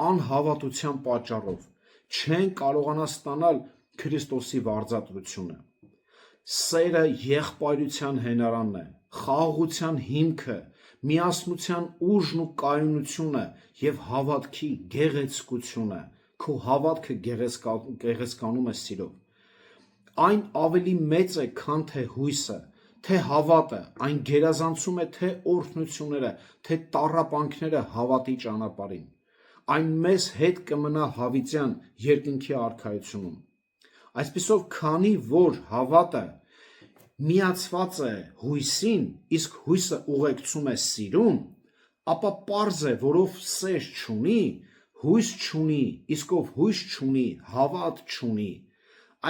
անհավատության պատճառով, չեն կարողանա ստանալ Քրիստոսի վարձատրությունը։ Սերը եղբայրության հենարանն է, խաղաղության հիմքը, միասնության ուժն ու կայունությունը և հավատքի գեղեցկությունը, քո հավատքը գեղեցկանում է սիրով։ Այն ավելի մեծ է, քան թե հույսը, թե հավատը, այն գերազանցում է թե օրհնությունները, թե տառապանքները հավատի ճանապարհին։ Այն մեզ հետ կմնա հավիտյան երկնքի արքայությունում։ Այսպիսով, քանի որ հավատը միացված է հույսին, իսկ հույսը ուղեկցում է սիրուն, ապա պարզ է, որ ով սեր չունի, հույս չունի, իսկ ով հույս չունի, հավատ չունի։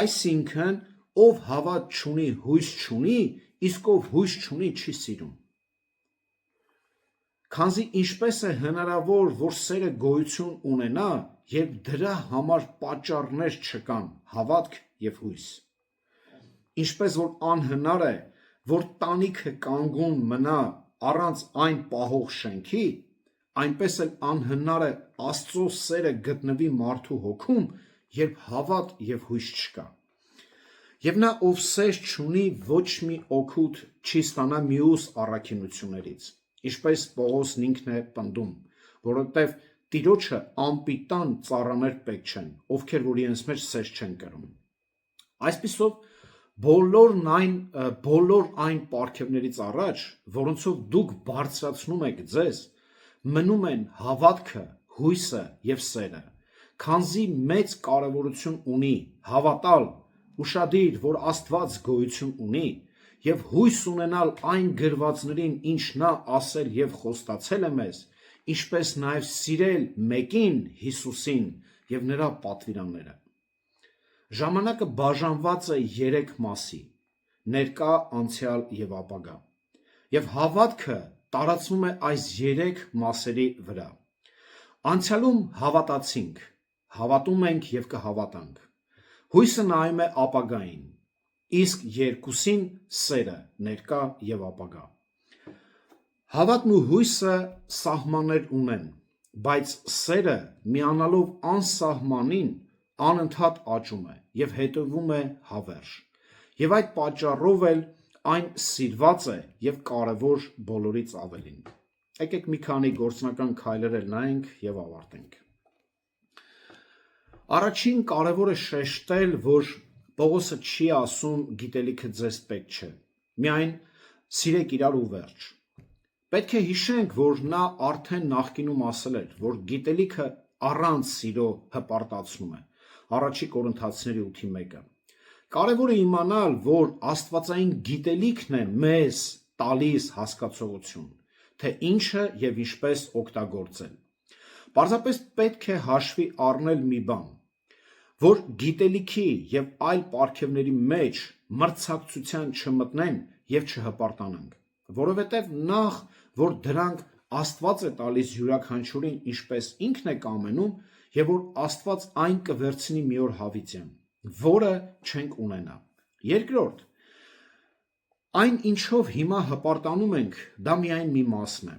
Այսինքն, ով հավատ չունի, հույս չունի, իսկ ով հույս չունի, չի սիրում։ Քանզի ինչպես է հնարավոր, որ սերը գոյություն ունենա, երբ դրա համար պատճառներ չկան, հավատք և հույս։ Ինչպես որ անհնար է, որ տանիքը կանգուն մնա առանց այն պահող շենքի, այնպես էլ անհնար է Աստծո սերը գտնվի մարդու հոգում, երբ հավատ և հույս չկա։ Եվ նա, ով սեր չունի, ոչ մի օգուտ չի ստանա մյուս առաքինություններից, ինչպես Պողոսն ինքն է պնդում, որովհետև Տիրոջը անպիտան ծառաներ պետք չեն, ովքեր որ իրենց մեջ սեր չեն կրում։ Այսպիսով, բոլոր այն պարգևներից առաջ, որոնցով դուք բարձրացնում եք ձեզ, մնում են հավատքը, հույսը և սերը, քանզի մեծ կարևորություն ունի հավատալ, ուշադիր, որ Աստված գոյություն ունի, և հույս ունենալ այն գրվածներին, ինչ նա ասել և խոստացել է մեզ, ինչպես նաև սիրել մեկին Հիսուսին և նրա պատվիրանները։ Ժամանակը բաժանված է 3 մասի՝ ներկա, անցյալ և ապագա, և հավատքը տարածվում է այս 3 մասերի վրա։ Անցյալում հավատացինք, հավատում ենք և կհավատանք։ Հույսը նայում է ապագային, իսկ երկուսին սերը, ներկա և ապագա։ Հավատն ու հույսը սահմաններ ունեն, բայց սերը միանալով անսահմանին անընդհատ աճում է և հետևում է հավերժ, և այդ պատճառով էլ այն սիրված է և կարևոր բոլորից ավելին։ Եկեք մի քանի գործնական քայլեր նայենք և ավարտենք։ Առաջին կարևոր է շեշտել, որ Պողոսը չի ասում գիտելիքը ձեզ պետք չէ, միայն սիրեք իրար ու վերջ։ Պետք է հիշենք, որ նա արդեն նախկինում ասել էր, որ գիտելիքը առանց սիրո հպարտացնում է, առաջի Կորինթացիների 8:1-ը։ Կարևոր է իմանալ, որ աստվածային գիտելիքն է մեզ տալիս հասկացողություն, թե ինչը և ինչպես օգտագործել։ Պարզապես պետք է հաշվի առնել մի բան, որ գիտելիքի և այլ պարգևների մեջ մրցակցության չմտնեն և չհպարտանանք, որովհետև նախ, որ դրանք Աստված է տալիս յուրաքանչյուրին ինչպես ինքն է կամենում, եւ որ Աստված այն կվերցնի մի օր հավիտյան, որը չենք ունենա։ Երկրորդ, այն ինչով հիմա հպարտանում ենք, դա միայն մի մասն է։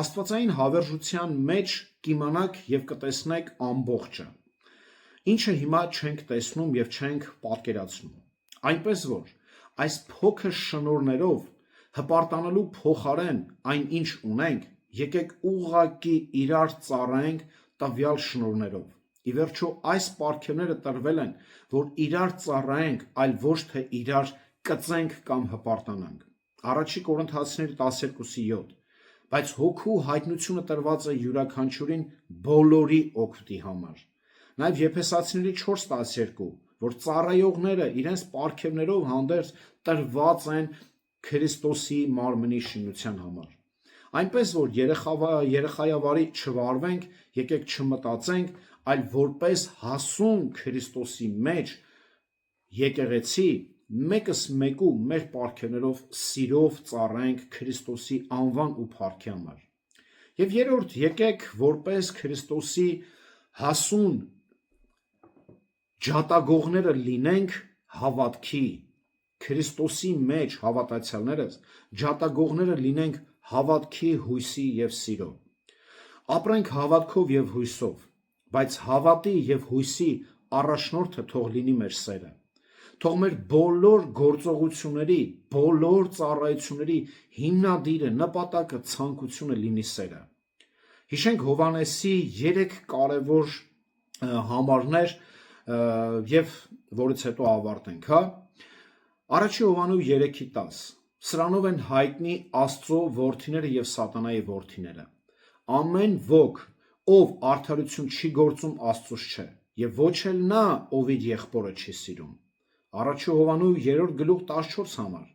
Աստվածային հավերժության մեջ կիմանաք եւ կտեսնեք ամբողջը, ինչը հիմա չենք տեսնում եւ չենք պատկերացնում։ Այնպես որ այս փոքր շնորներով հպարտանալու փոխարեն այն ինչ ունենք, եկեք ուղղակի իրար ծառայենք տվյալ շնորներով։ Ի վերջո այս պարգևները տրվել են, որ իրար ծառայենք, այլ ոչ թե իրար կծենք կամ հպարտանանք։ Առաջի Կորինթացիների 12:7 Բայց հոգու հայտնությունը տրված է յուրաքանչյուրին բոլորի օգուտի համար։ Նաև Եփեսացիների 4:12, որ ծառայողները իրենց պարգևներով հանդերձ տրված են Քրիստոսի մարմնի շինության համար։ Այնպես որ երեխայավարի չվարվենք, եկեք չմտածենք, այլ որպես հասուն Քրիստոսի մեջ եկեղեցի մեկս մեկու մեր պարգևներով սիրով ծառայենք Քրիստոսի անվան ու փառքի համար։ Եվ երրորդ, եկեք որպես Քրիստոսի հասուն ջատագողները լինենք հավատքի, Քրիստոսի մեջ հավատացյալներս ջատագողները լինենք հավատքի, հույսի եւ սիրո։ Ապրենք հավատքով եւ հույսով, բայց հավատի եւ հույսի առաջնորդը թող լինի մեր սերը։ Թող մեր բոլոր գործողությունների, բոլոր ծառայությունների հիմնադիրը, նպատակը, ցանկությունը լինի սերը։ Հիշենք Հովհաննեսի 3 կարևոր համարներ եւ որից հետո ավարտենք, հա։ Առաջի Հովհաննու 3:10 Սրանով են հայտնի Աստծո որդիները եւ սատանայի որդիները։ Ամեն ոք, ով արդարություն չի գործում, Աստծուց չէ, եւ ոչ էլ նա, ով իր եղբորը չի սիրում։ Առաջի Հովհաննու 3:14 համար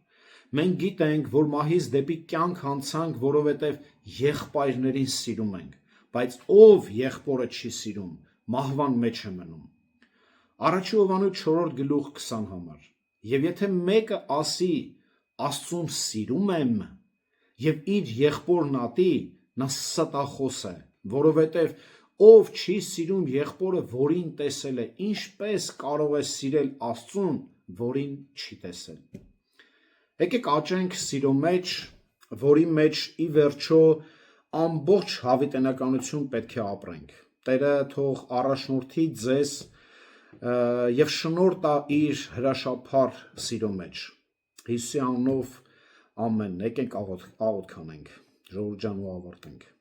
մենք գիտենք, որ մահից դեպի կյանք անցանք, որովհետև եղբայրներին սիրում ենք, բայց ով եղբորը չի սիրում, մահվան մեջ է մնում։ Առաջի Հովհաննու 4:20 համար եւ եթե մեկը ասի Աստծուն սիրում եմ եւ իր եղբորն ատի, նա ստախոս է, որովհետեւ ով չի սիրում եղբորը, որին տեսել է, ինչպես կարող է սիրել Աստծուն, որին չի տեսել։ Եկեք աճենք սիրո մեջ, որի մեջ ի վերջո ամբողջ հավիտենականություն պետք է ապրենք։ Տերը թող առաջնորդի ձեզ եւ շնորհ տա իր հրաշափառ սիրո մեջ։ Հիսուսի անունով ամեն։ Եկենք աղոթք անենք, ժողովուրդ ջան, ու ավարտենք։